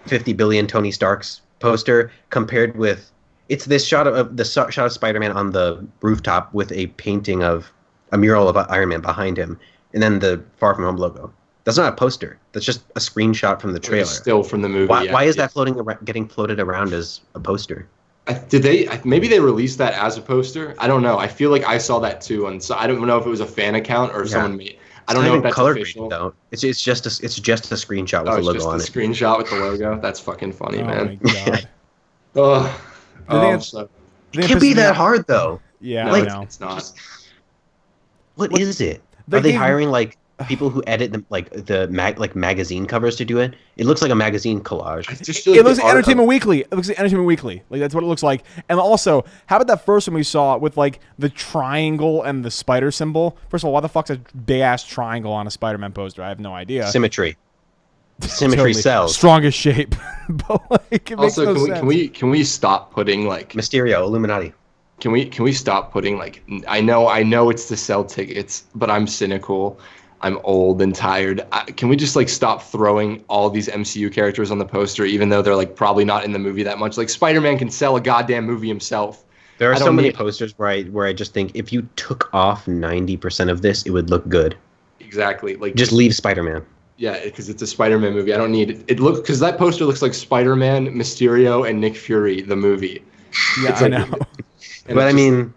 50 billion Tony Stark's poster compared with this shot of Spider-Man on the rooftop with a painting of a mural of Iron Man behind him. And then the Far From Home logo. That's not a poster. That's just a screenshot from the trailer. Still from the movie. Why is that getting floated around as a poster? Maybe they released that as a poster? I don't know. I feel like I saw that too, and so I don't know if it was a fan account or someone made. I don't know if that's official. Though. It's just a screenshot with the logo on it. It's just a screenshot with the logo. That's fucking funny, man. My God. It can't be that hard though. Yeah, no, I know. It's not. What is it? Are they hiring like people who edit them, like the magazine covers to do it? It looks like a magazine collage. It looks like Entertainment Weekly. It looks like Entertainment Weekly. Like, that's what it looks like. And also, how about that first one we saw with like the triangle and the spider symbol? First of all, why the fuck's a big ass triangle on a Spider-Man poster? I have no idea. Symmetry Totally. sells. Strongest shape. But like, it also, makes no sense. can we stop putting like Mysterio, Illuminati? Can we stop putting like, I know it's to sell tickets, but I'm cynical. I'm old and tired. Can we just like stop throwing all these MCU characters on the poster, even though they're like probably not in the movie that much? Like, Spider-Man can sell a goddamn movie himself. There are so many posters where I just think if you took off 90% of this, it would look good. Exactly. Like, just leave Spider-Man. Yeah, because it's a Spider-Man movie. I don't need it. Because that poster looks like Spider-Man, Mysterio, and Nick Fury, the movie. Yeah, I know. But I mean,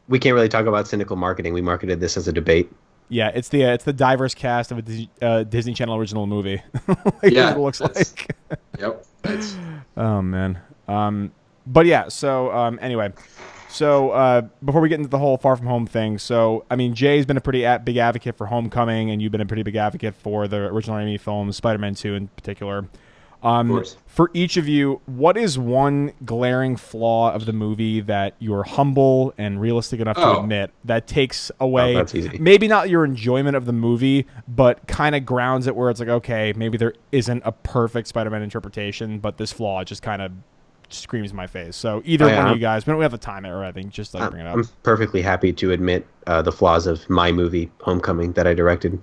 we can't really talk about cynical marketing. We marketed this as a debate. Yeah, it's the diverse cast of a Disney Channel original movie. Like, yeah, it looks like. Yep. Oh man. But yeah. So anyway, so before we get into the whole Far From Home thing, so I mean, Jay's been a pretty big advocate for Homecoming, and you've been a pretty big advocate for the original Raimi films, Spider-Man 2 in particular. For each of you, what is one glaring flaw of the movie that you're humble and realistic enough to admit that takes away maybe not your enjoyment of the movie, but kind of grounds it where it's like, okay, maybe there isn't a perfect Spider-Man interpretation, but this flaw just kind of screams in my face. So either one of you guys, we don't have the time or I think just like bring it up. I'm perfectly happy to admit the flaws of my movie, Homecoming, that I directed.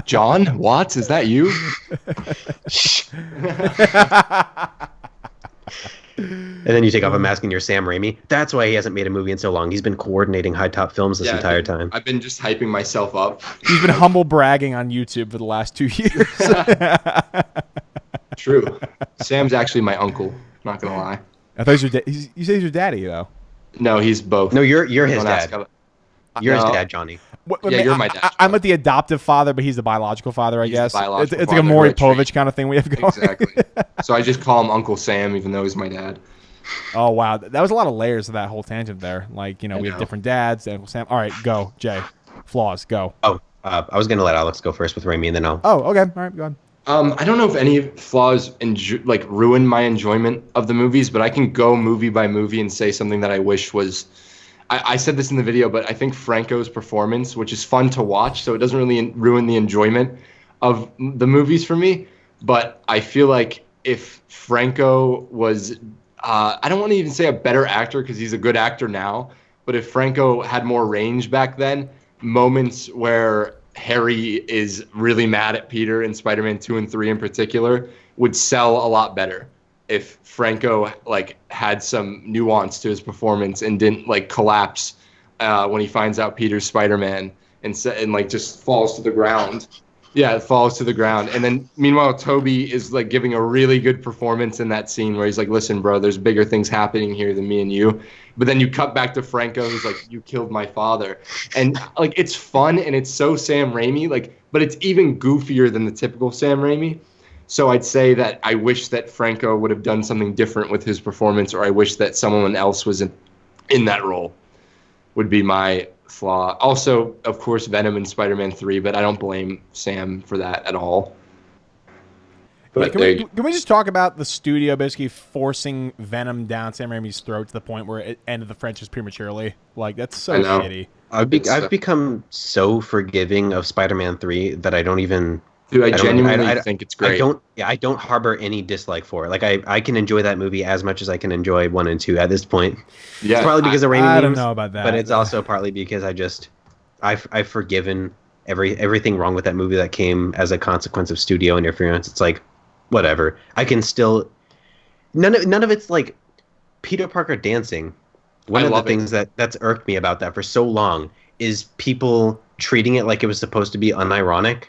John Watts, is that you? And then you take off a mask and you're Sam Raimi. That's why he hasn't made a movie in so long. He's been coordinating HiTop Films this entire time. I've been just hyping myself up. He's been humble bragging on YouTube for the last 2 years. True. Sam's actually my uncle. Not gonna lie. I thought you said he's your daddy though. No, he's both. No, you're his dad. Ask. You're his dad, Johnny. You're my dad. I'm like the adoptive father, but he's the biological father, I guess. It's like a Maury Povich kind of thing we have going. Exactly. So I just call him Uncle Sam, even though he's my dad. Oh, wow. That was a lot of layers of that whole tangent there. Like, we have different dads, Uncle Sam. All right, go, Jay. Flaws, go. Oh, I was going to let Alex go first with Raimi, and then I'll... Oh, okay. All right, go ahead. I don't know if any flaws ruin my enjoyment of the movies, but I can go movie by movie and say something that I wish was... I said this in the video, but I think Franco's performance, which is fun to watch, so it doesn't really ruin the enjoyment of the movies for me, but I feel like if Franco was... I don't want to even say a better actor because he's a good actor now, but if Franco had more range back then, moments where Harry is really mad at Peter in Spider-Man 2 and 3 in particular would sell a lot better if Franco had some nuance to his performance and didn't collapse when he finds out Peter's Spider-Man and just falls to the ground. Yeah, it falls to the ground. And then meanwhile, Toby is giving a really good performance in that scene where he's like, listen, bro, there's bigger things happening here than me and you. But then you cut back to Franco, who's like, you killed my father. And it's fun and it's so Sam Raimi, but it's even goofier than the typical Sam Raimi. So I'd say that I wish that Franco would have done something different with his performance, or I wish that someone else was in that role, would be my flaw. Also, of course, Venom in Spider-Man 3, but I don't blame Sam for that at all. But can we just talk about the studio basically forcing Venom down Sam Raimi's throat to the point where it ended the franchise prematurely? That's so shitty. I've become so forgiving of Spider-Man 3 that I don't even... Dude, I genuinely think it's great. I don't harbor any dislike for it. I can enjoy that movie as much as I can enjoy 1 and 2 at this point. Yeah, it's partly because of Raimi memes. I don't know about that. But it's also partly because I've forgiven everything wrong with that movie that came as a consequence of studio interference. It's whatever. I can still... None of it's Peter Parker dancing. One of the things that's irked me about that for so long is people treating it like it was supposed to be unironic.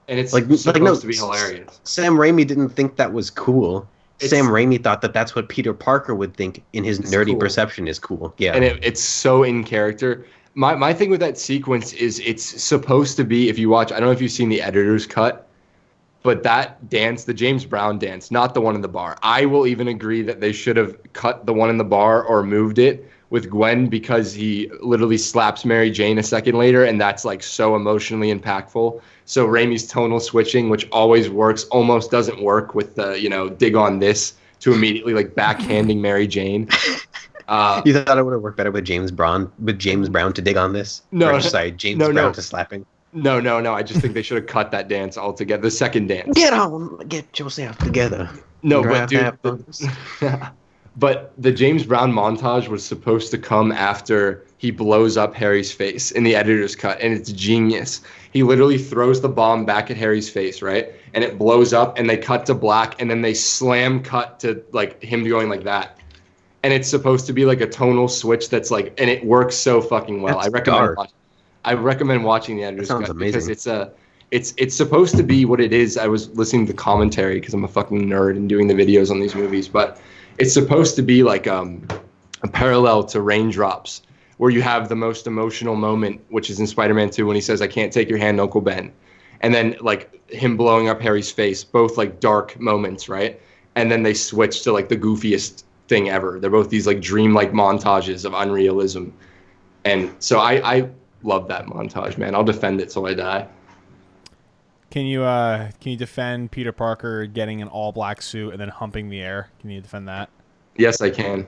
And it's supposed to be hilarious. Sam Raimi didn't think that was cool. Sam Raimi thought that that's what Peter Parker would think in his nerdy perception is cool. Yeah. And it's so in character. My thing with that sequence is it's supposed to be, if you watch, I don't know if you've seen the editor's cut, but that dance, the James Brown dance, not the one in the bar. I will even agree that they should have cut the one in the bar or moved it with Gwen because he literally slaps Mary Jane a second later, and that's so emotionally impactful. So Raimi's tonal switching, which always works, almost doesn't work with the, dig on this to immediately backhanding Mary Jane. You thought it would have worked better with James Brown to dig on this? James Brown to slapping. No. I just think they should have cut that dance altogether. The second dance. Get yourself together. No, but dude. But the James Brown montage was supposed to come after he blows up Harry's face in the editor's cut, and it's genius. He literally throws the bomb back at Harry's face, right? And it blows up, and they cut to black, and then they slam cut to him going like that. And it's supposed to be a tonal switch that's and it works so fucking well. I recommend watching the editor's cut because it's supposed to be what it is. I was listening to the commentary because I'm a fucking nerd and doing the videos on these movies, but it's supposed to be a parallel to Raindrops, where you have the most emotional moment, which is in Spider-Man 2 when he says, "I can't take your hand, Uncle Ben." And then him blowing up Harry's face, both dark moments, right? And then they switch to the goofiest thing ever. They're both these dreamlike montages of unrealism. And so I love that montage, man. I'll defend it till I die. Can you defend Peter Parker getting an all black suit and then humping the air? Can you defend that? Yes, I can.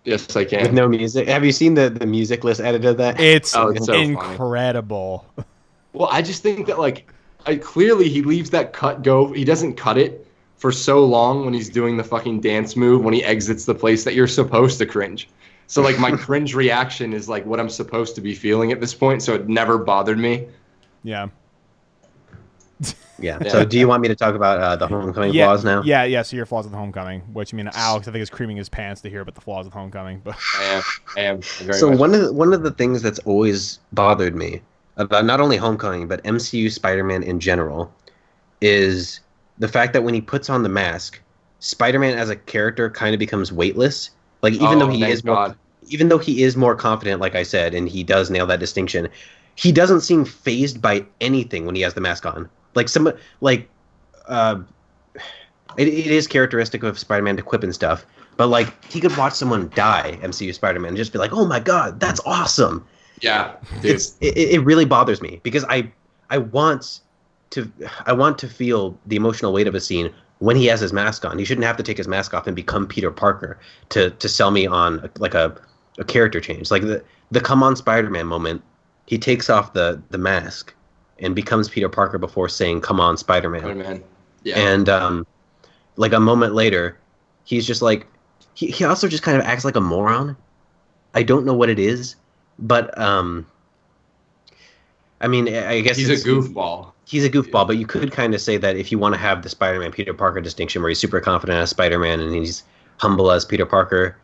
With no music. Have you seen the music list edit of that? It's so incredible. Funny. Well, I just think that clearly he leaves that cut go. He doesn't cut it for so long when he's doing the fucking dance move when he exits the place that you're supposed to cringe. So my cringe reaction is what I'm supposed to be feeling at this point. So it never bothered me. Yeah. Yeah. So do you want me to talk about the Homecoming flaws now? Yeah. So your flaws with Homecoming, which Alex, I think, is creaming his pants to hear about the flaws with Homecoming. But I am very So much. one of the things that's always bothered me about not only Homecoming but MCU Spider-Man in general is the fact that when he puts on the mask, Spider-Man as a character kind of becomes weightless. Like even though he is more confident, like I said, and he does nail that distinction, he doesn't seem phased by anything when he has the mask on. Like uh, it is characteristic of Spider-Man to quip and stuff, but like he could watch someone die, MCU Spider-Man, and just be like, "Oh my god, that's awesome." Yeah, dude. It really bothers me because I want to feel the emotional weight of a scene when he has his mask on. He shouldn't have to take his mask off and become Peter Parker to sell me on like a character change. Like the come on Spider-Man moment, he takes off the mask and becomes Peter Parker before saying "Come on Spider-Man." Spider-Man. Yeah. And like a moment later, he's just like he also just kind of acts like a moron. I don't know what it is, but I mean, I guess he's a goofball. He's a goofball, but you could kind of say that if you want to have the Spider-Man Peter Parker distinction where he's super confident as Spider-Man and he's humble as Peter Parker,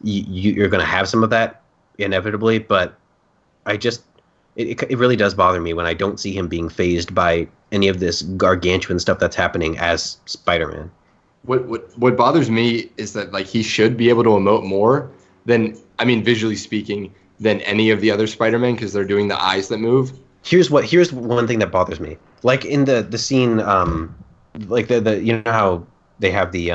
you're going to have some of that inevitably, but I just it really does bother me when I don't see him being phased by any of this gargantuan stuff that's happening as Spider-Man. What bothers me is that like he should be able to emote more than, I mean, visually speaking, than any of the other Spider-Man because they're doing the eyes that move. Here's one thing that bothers me. Like in the scene, like the you know how they have the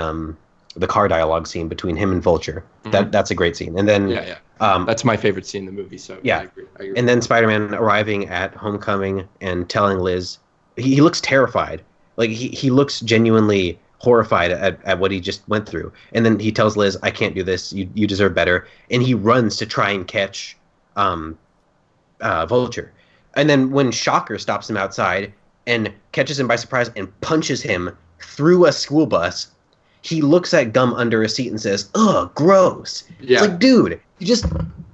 car dialogue scene between him and Vulture. Mm-hmm. That's a great scene. And then that's my favorite scene in the movie. So yeah, I agree. And then Spider-Man arriving at Homecoming and telling Liz, he looks terrified. Like he looks genuinely horrified at what he just went through. And then he tells Liz, "I can't do this. You deserve better." And he runs to try and catch Vulture. And then when Shocker stops him outside and catches him by surprise and punches him through a school bus, he looks at gum under a seat and says, "Ugh, gross." Yeah. It's like, dude,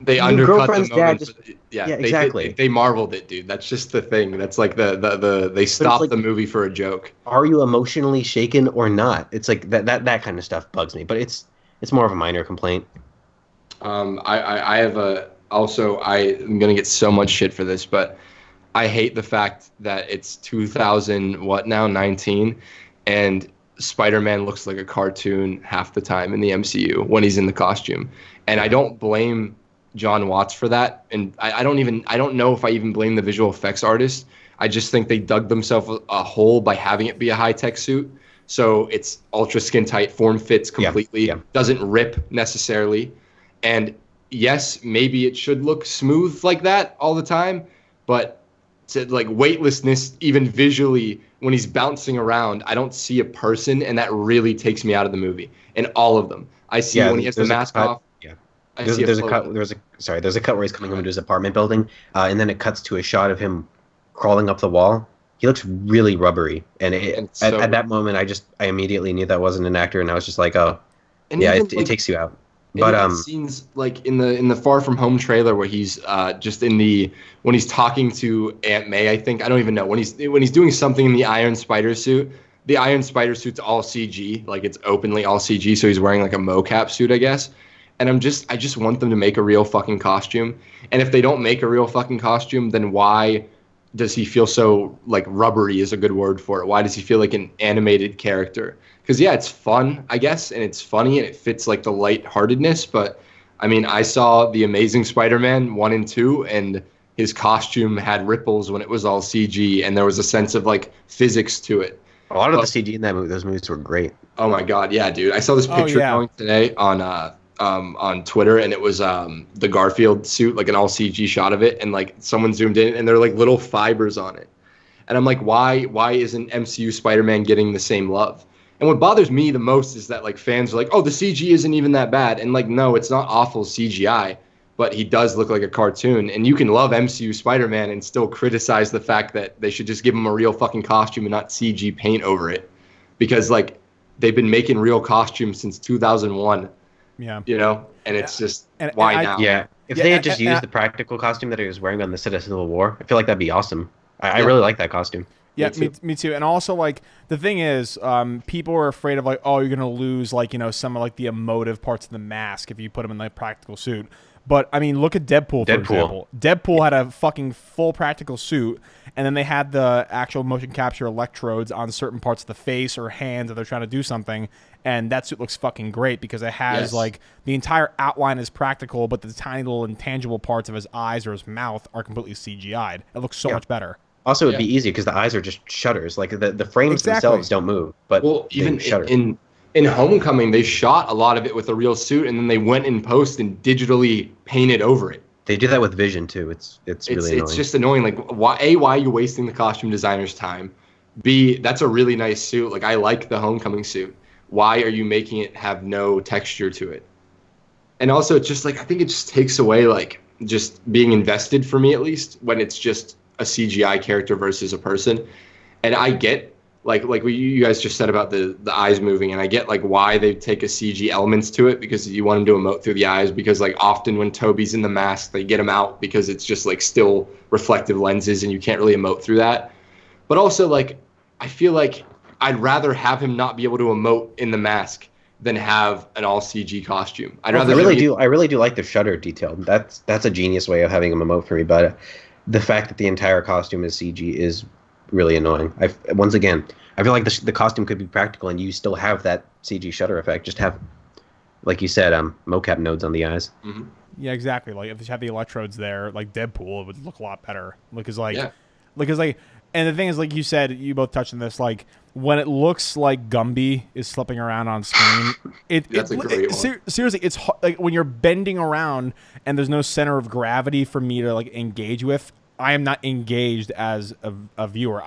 they undercut the moment. Exactly. They marveled it, dude. That's just the thing. That's like they stopped like, the movie for a joke. Are you emotionally shaken or not? It's like that kind of stuff bugs me, but it's more of a minor complaint. I have I'm gonna get so much shit for this, but I hate the fact that it's 2019 and Spider-Man looks like a cartoon half the time in the MCU when he's in the costume. And I don't blame John Watts for that. And I don't know if I even blame the visual effects artist. I just think they dug themselves a hole by having it be a high-tech suit. So it's ultra skin tight, form fits completely, doesn't rip necessarily. And yes, maybe it should look smooth like that all the time, but to like weightlessness, even visually, when he's bouncing around, I don't see a person, and that really takes me out of the movie. In all of them, I see when he has the mask off. Yeah, there's a cut where he's coming into his apartment building, and then it cuts to a shot of him crawling up the wall. He looks really rubbery, and at that moment, I immediately knew that wasn't an actor, and I was just like, oh, it takes you out. But scenes like in the Far From Home trailer where he's just when he's talking to Aunt May, I think, I don't even know, when he's doing something in the Iron Spider suit. The Iron Spider suit's all CG, like it's openly all CG, so he's wearing like a mocap suit, I guess. And I just want them to make a real fucking costume. And if they don't make a real fucking costume, then why does he feel so like rubbery is a good word for it? Why does he feel like an animated character? Because, yeah, it's fun, I guess, and it's funny, and it fits, like, the lightheartedness. But, I mean, I saw The Amazing Spider-Man 1 and 2, and his costume had ripples when it was all CG, and there was a sense of, like, physics to it. A lot of the CG in those movies were great. Oh, my God, yeah, dude. I saw this picture going today on Twitter, and it was the Garfield suit, like, an all CG shot of it, and, like, someone zoomed in, and there were, like, little fibers on it. And I'm like, why isn't MCU Spider-Man getting the same love? And what bothers me the most is that like fans are like, oh, the CG isn't even that bad. And like, no, it's not awful CGI, but he does look like a cartoon. And you can love MCU Spider-Man and still criticize the fact that they should just give him a real fucking costume and not CG paint over it. Because like they've been making real costumes since 2001. Yeah. You know? And it's just, why now? Yeah. If they had just used the practical costume that he was wearing on the set of Civil War, I feel like that'd be awesome. I really like that costume. Yeah, me too. And also, like, the thing is, people are afraid of, like, oh, you're gonna lose, like, you know, some of, like, the emotive parts of the mask if you put him in, like, practical suit. But I mean, look at Deadpool, for example. Deadpool had a fucking full practical suit, and then they had the actual motion capture electrodes on certain parts of the face or hands that they're trying to do something, and that suit looks fucking great because it has like the entire outline is practical, but the tiny little intangible parts of his eyes or his mouth are completely CGI'd. It looks so much better. Also, it'd be easy because the eyes are just shutters. Like the frames themselves don't move, but even in Homecoming, they shot a lot of it with a real suit, and then they went in post and digitally painted over it. They do that with Vision too. It's really annoying. It's just annoying. Like, why are you wasting the costume designer's time? B, that's a really nice suit. Like, I like the Homecoming suit. Why are you making it have no texture to it? And also, it's just like, I think it just takes away, like, just being invested for me, at least, when it's just a CGI character versus a person. And I get like what you guys just said about the eyes moving, and I get like why they take a CG elements to it, because you want him to emote through the eyes, because like often when Toby's in the mask, they get him out because it's just like still reflective lenses and you can't really emote through that. But also, like, I feel like I'd rather have him not be able to emote in the mask than have an all CG costume. I really do like the shutter detail. That's a genius way of having him emote for me, but the fact that the entire costume is CG is really annoying. Once again, I feel like the costume could be practical and you still have that CG shutter effect. Just have, like you said, mocap nodes on the eyes. Mm-hmm. Yeah, exactly. Like if you have the electrodes there, like Deadpool, it would look a lot better. Because and the thing is, like you said, you both touched on this. Like when it looks like Gumby is slipping around on screen, that's a great one. Seriously, it's like when you're bending around and there's no center of gravity for me to like engage with. I am not engaged as a viewer.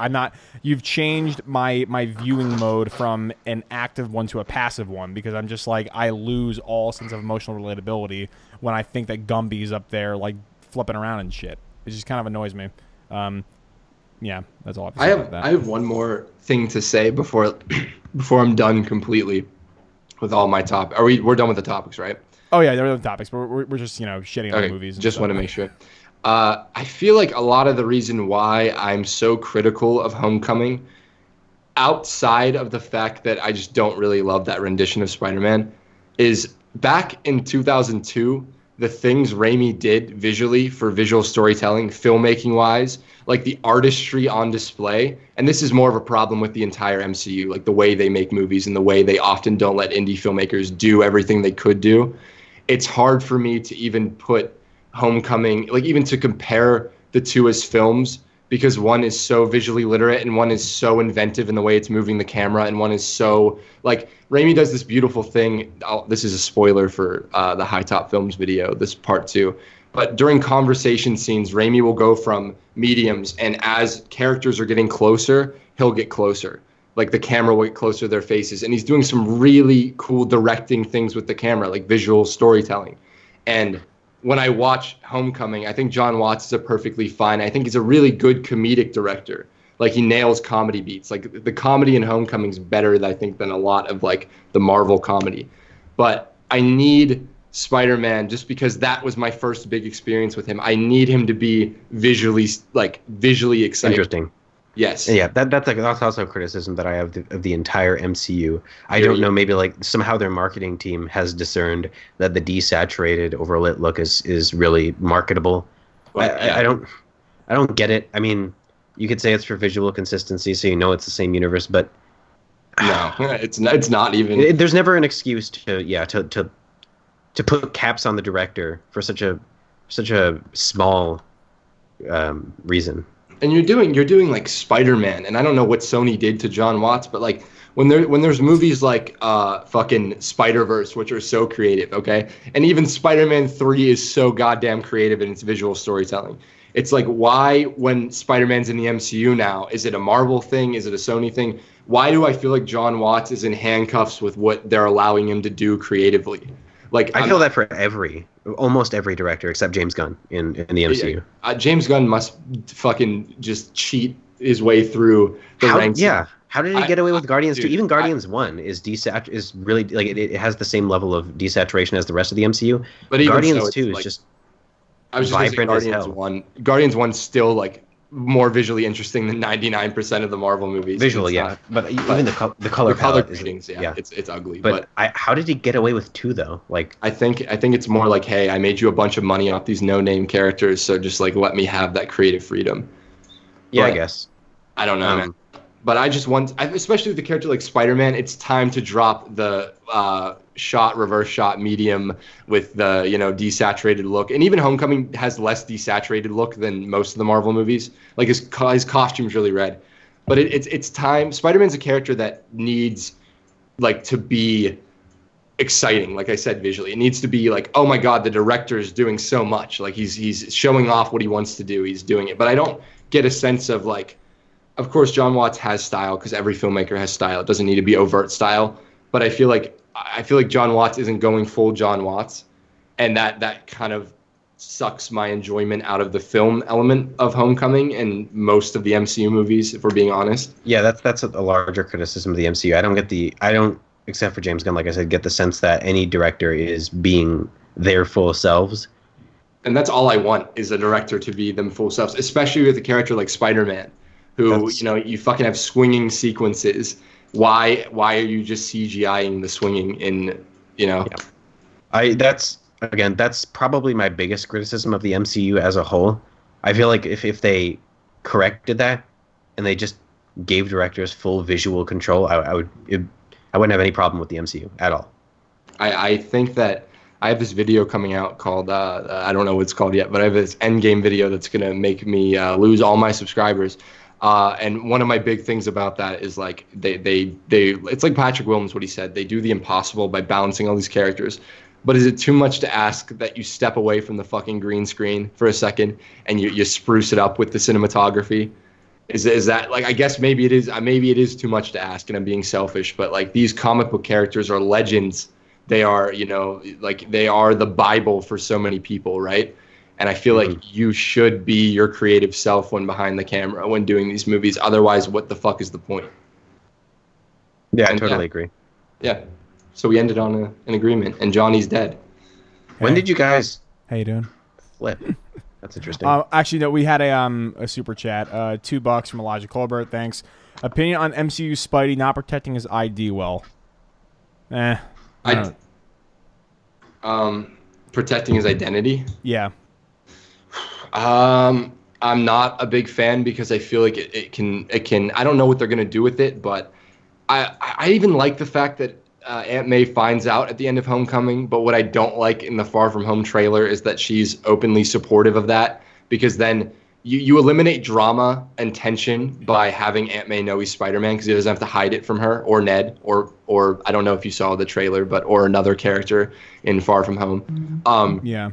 You've changed my viewing mode from an active one to a passive one, because I'm just like, I lose all sense of emotional relatability when I think that Gumby's up there like flipping around and shit. It just kind of annoys me. Yeah, that's all I have to say about that. I have one more thing to say before I'm done completely with all my topics. We're done with the topics, right? Oh yeah, they're the topics, but we're just shitting on the movies. And just want to make sure. I feel like a lot of the reason why I'm so critical of Homecoming, outside of the fact that I just don't really love that rendition of Spider-Man, is back in 2002, the things Raimi did visually for visual storytelling, filmmaking-wise, like the artistry on display, and this is more of a problem with the entire MCU, like the way they make movies and the way they often don't let indie filmmakers do everything they could do. It's hard for me to even put Homecoming, like even to compare the two as films, because one is so visually literate and one is so inventive in the way it's moving the camera, and one is so, like, Raimi does this beautiful thing. This is a spoiler for the HiTop Films video, this part 2. But during conversation scenes, Raimi will go from mediums, and as characters are getting closer, he'll get closer. Like the camera will get closer to their faces, and he's doing some really cool directing things with the camera, like visual storytelling. And when I watch Homecoming, I think John Watts is a perfectly fine. I think he's a really good comedic director. Like he nails comedy beats. Like the comedy in Homecoming is better, I think, than a lot of like the Marvel comedy. But I need Spider-Man, just because that was my first big experience with him. I need him to be visually exciting. Interesting. Yes. Yeah, that's also a criticism that I have of the entire MCU. I don't know, maybe like somehow their marketing team has discerned that the desaturated, overlit look is really marketable. I don't get it. I mean, you could say it's for visual consistency, so you know it's the same universe, but no, it's not even. There's never an excuse to put caps on the director for such a small reason. And you're doing like Spider-Man, and I don't know what Sony did to John Watts, but like when there's movies like fucking Spider-Verse, which are so creative, okay, and even Spider-Man 3 is so goddamn creative in its visual storytelling. It's like, why, when Spider-Man's in the MCU now, is it a Marvel thing? Is it a Sony thing? Why do I feel like John Watts is in handcuffs with what they're allowing him to do creatively? Like I feel that for almost every director except James Gunn in the MCU. James Gunn must fucking just cheat his way through the ranks. Yeah. How did he get away with Guardians 2? Even Guardians 1 is really like it has the same level of desaturation as the rest of the MCU. But Guardians 2 is just vibrant as hell. Guardians 1 still like more visually interesting than 99% of the Marvel movies. Visually, yeah, but even the color color palette gradings, yeah, it's ugly. But how did he get away with 2 though? Like, I think it's more like, hey, I made you a bunch of money off these no-name characters, so just like let me have that creative freedom. Yeah, But I guess. I don't know, man. But I just want, especially with a character like Spider-Man, it's time to drop the reverse shot medium with the, desaturated look. And even Homecoming has less desaturated look than most of the Marvel movies. Like his costume's really red. But it's time. Spider-Man's a character that needs like to be exciting, like I said, visually. It needs to be like, oh my God, the director is doing so much. Like he's showing off what he wants to do. He's doing it. But I don't get a sense of like, of course, John Watts has style because every filmmaker has style. It doesn't need to be overt style. But I feel like John Watts isn't going full John Watts, and that kind of sucks my enjoyment out of the film element of Homecoming and most of the MCU movies, if we're being honest. Yeah, that's a larger criticism of the MCU. I don't, except for James Gunn, like I said, get the sense that any director is being their full selves. And that's all I want, is a director to be them full selves, especially with a character like Spider-Man, who, you fucking have swinging sequences. Why are you just CGIing the swinging in, Yeah. That's probably my biggest criticism of the MCU as a whole. I feel like if they corrected that and they just gave directors full visual control, I wouldn't have any problem with the MCU at all. I think that I have this video coming out called, I don't know what it's called yet, but I have this Endgame video that's going to make me lose all my subscribers. And one of my big things about that is like they it's like Patrick Williams, what he said. They do the impossible by balancing all these characters. But is it too much to ask that you step away from the fucking green screen for a second and you spruce it up with the cinematography? Is that like, I guess maybe it is too much to ask, and I'm being selfish, but like these comic book characters are legends. They are, like they are the Bible for so many people, right? And I feel like you should be your creative self when behind the camera when doing these movies. Otherwise, what the fuck is the point? Yeah, I totally agree. Yeah. So we ended on an agreement, and Johnny's dead. When did you guys How you doing? flip? That's interesting. Actually, no, we had a super chat. $2 from Elijah Colbert. Thanks. Opinion on MCU Spidey not protecting his ID well. Protecting his identity. Yeah. I'm not a big fan because I feel like it can. I don't know what they're gonna do with it, but I even like the fact that Aunt May finds out at the end of Homecoming. But what I don't like in the Far From Home trailer is that she's openly supportive of that, because then you eliminate drama and tension by having Aunt May know he's Spider-Man, because he doesn't have to hide it from her or Ned or I don't know if you saw the trailer, or another character in Far From Home. Yeah.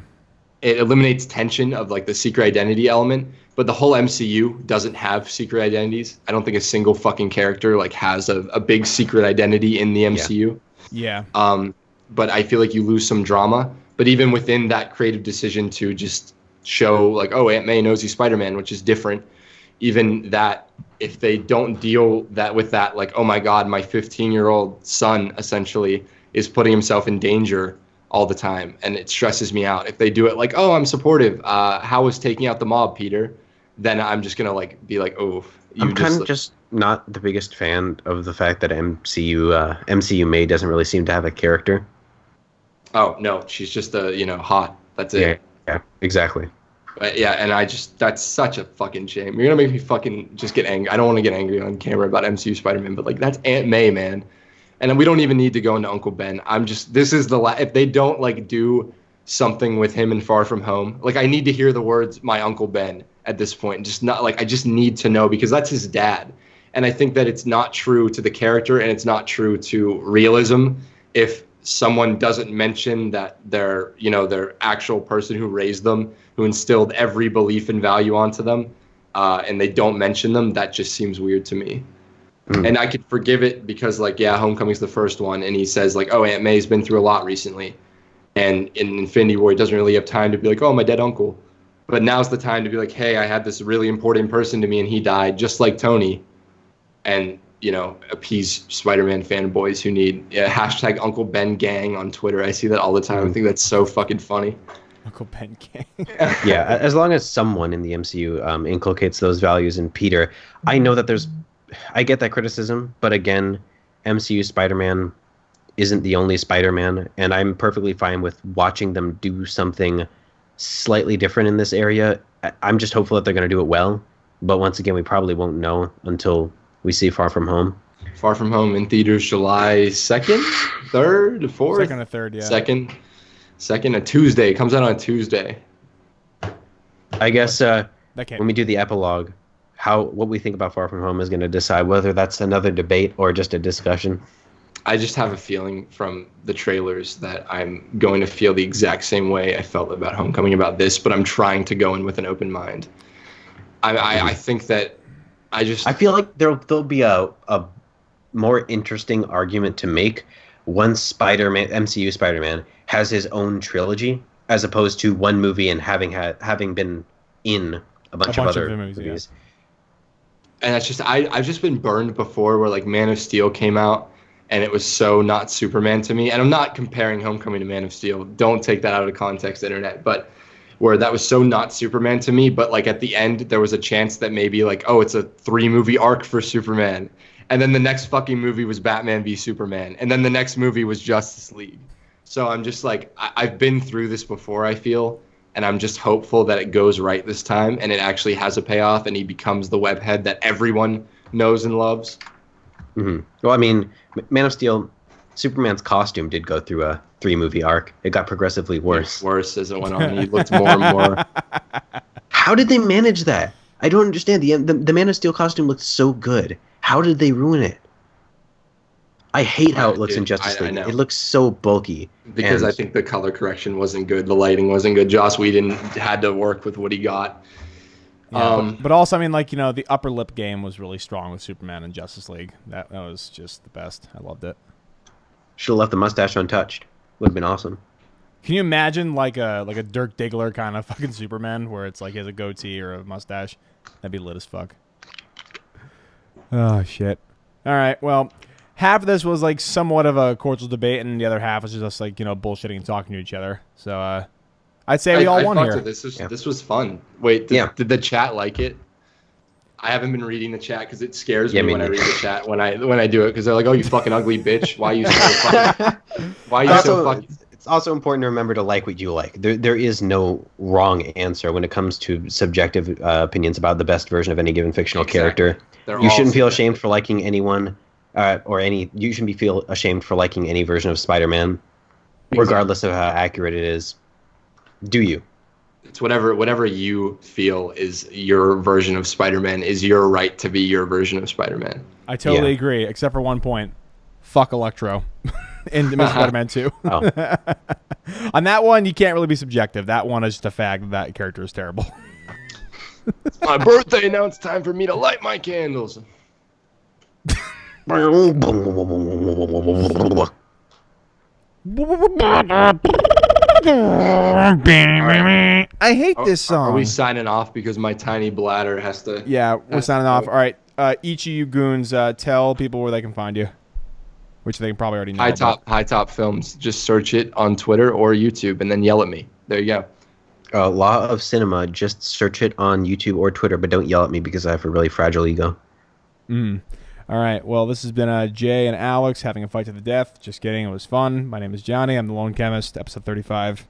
It eliminates tension of like the secret identity element, but the whole MCU doesn't have secret identities. I don't think a single fucking character like has a big secret identity in the MCU. Yeah. But I feel like you lose some drama. But even within that creative decision to just show like, oh, Aunt May knows he's Spider-Man, which is different. Even that, if they don't deal with that, like, oh my God, my 15-year-old son essentially is putting himself in danger all the time, and it stresses me out. If they do it like, oh, I'm supportive, how was taking out the mob, Peter? Then I'm just gonna like be like, oh. I'm kind of just not the biggest fan of the fact that MCU May doesn't really seem to have a character. Oh no, she's just hot. That's it. Yeah, exactly. But yeah, and that's such a fucking shame. You're gonna make me fucking just get angry. I don't want to get angry on camera about MCU Spider-Man, but like that's Aunt May, man. And we don't even need to go into Uncle Ben. If they don't like do something with him in Far From Home, like I need to hear the words "my Uncle Ben" at this point. Just not like, I just need to know, because that's his dad. And I think that it's not true to the character, and it's not true to realism if someone doesn't mention that their actual person who raised them, who instilled every belief and value onto them, and they don't mention them. That just seems weird to me. And I could forgive it because, like, yeah, Homecoming's the first one, and he says, like, oh, Aunt May's been through a lot recently. And in Infinity War, he doesn't really have time to be like, oh, my dead uncle. But now's the time to be like, hey, I had this really important person to me, and he died, just like Tony. And, appease Spider-Man fanboys who need hashtag Uncle Ben Gang on Twitter. I see that all the time. I think that's so fucking funny. Uncle Ben King. Yeah, as long as someone in the MCU inculcates those values in Peter. I know that I get that criticism, but again, MCU Spider-Man isn't the only Spider-Man, and I'm perfectly fine with watching them do something slightly different in this area. I'm just hopeful that they're going to do it well, but once again, we probably won't know until we see Far From Home. Far From Home in theaters July 2nd, 3rd, 4th? 2nd or 3rd, yeah. Second, a Tuesday. It comes out on a Tuesday. I guess That when we do the epilogue, what we think about Far From Home is going to decide whether that's another debate or just a discussion. I just have a feeling from the trailers that I'm going to feel the exact same way I felt about Homecoming about this, but I'm trying to go in with an open mind. I think that I feel like there'll be a more interesting argument to make once MCU Spider-Man has his own trilogy, as opposed to one movie and having been in a bunch of other movies. And that's just I've just been burned before, where like Man of Steel came out and it was so not Superman to me. And I'm not comparing Homecoming to Man of Steel. Don't take that out of context, internet. But where that was so not Superman to me, but like at the end there was a chance that maybe like, oh, it's a 3-movie arc for Superman. And then the next fucking movie was Batman v Superman. And then the next movie was Justice League. So I'm just like, I've been through this before, I feel. And I'm just hopeful that it goes right this time and it actually has a payoff and he becomes the webhead that everyone knows and loves. Mm-hmm. Well, I mean, Man of Steel, Superman's costume did go through a 3-movie arc. It got progressively worse. Worse as it went on. He looked more and more. How did they manage that? I don't understand. The Man of Steel costume looked so good. How did they ruin it? I hate how it looks in Justice League. It looks so bulky. Because I think the color correction wasn't good. The lighting wasn't good. Joss Whedon had to work with what he got. Yeah, but also, I mean, like, you know, the upper lip game was really strong with Superman and Justice League. That was just the best. I loved it. Should have left the mustache untouched. Would have been awesome. Can you imagine like a Dirk Diggler kind of fucking Superman where it's like he has a goatee or a mustache? That'd be lit as fuck. Oh, shit. All right, well, half of this was like somewhat of a cordial debate, and the other half was just like, you know, bullshitting and talking to each other. So I'd say we all won here. This was fun. Wait, did the chat like it? I haven't been reading the chat because it scares me when I read the chat when I do it, because they're like, "Oh, you fucking ugly bitch! Why are you so fucking? Why are you so fucking?" It's also important to remember to like what you like. There is no wrong answer when it comes to subjective opinions about the best version of any given fictional character. You shouldn't feel ashamed for liking anyone, You shouldn't feel ashamed for liking any version of Spider-Man, regardless of how accurate it is. Do you? It's whatever you feel is your version of Spider-Man is your right to be your version of Spider-Man. I totally agree, except for one point. Fuck Electro in Spider-Man 2. Oh. On that one, you can't really be subjective. That one is just a fact that character is terrible. It's my birthday, now it's time for me to light my candles. I hate this song. Are we signing off because my tiny bladder has to... Yeah, we're signing off. All right, each of you goons, tell people where they can find you, which they probably already know. HiTop Films. Just search it on Twitter or YouTube and then yell at me. There you go. Law of Cinema. Just search it on YouTube or Twitter, but don't yell at me because I have a really fragile ego. All right. Well, this has been Jay and Alex having a fight to the death. Just kidding. It was fun. My name is Johnny. I'm the Lone Chemist. Episode 35.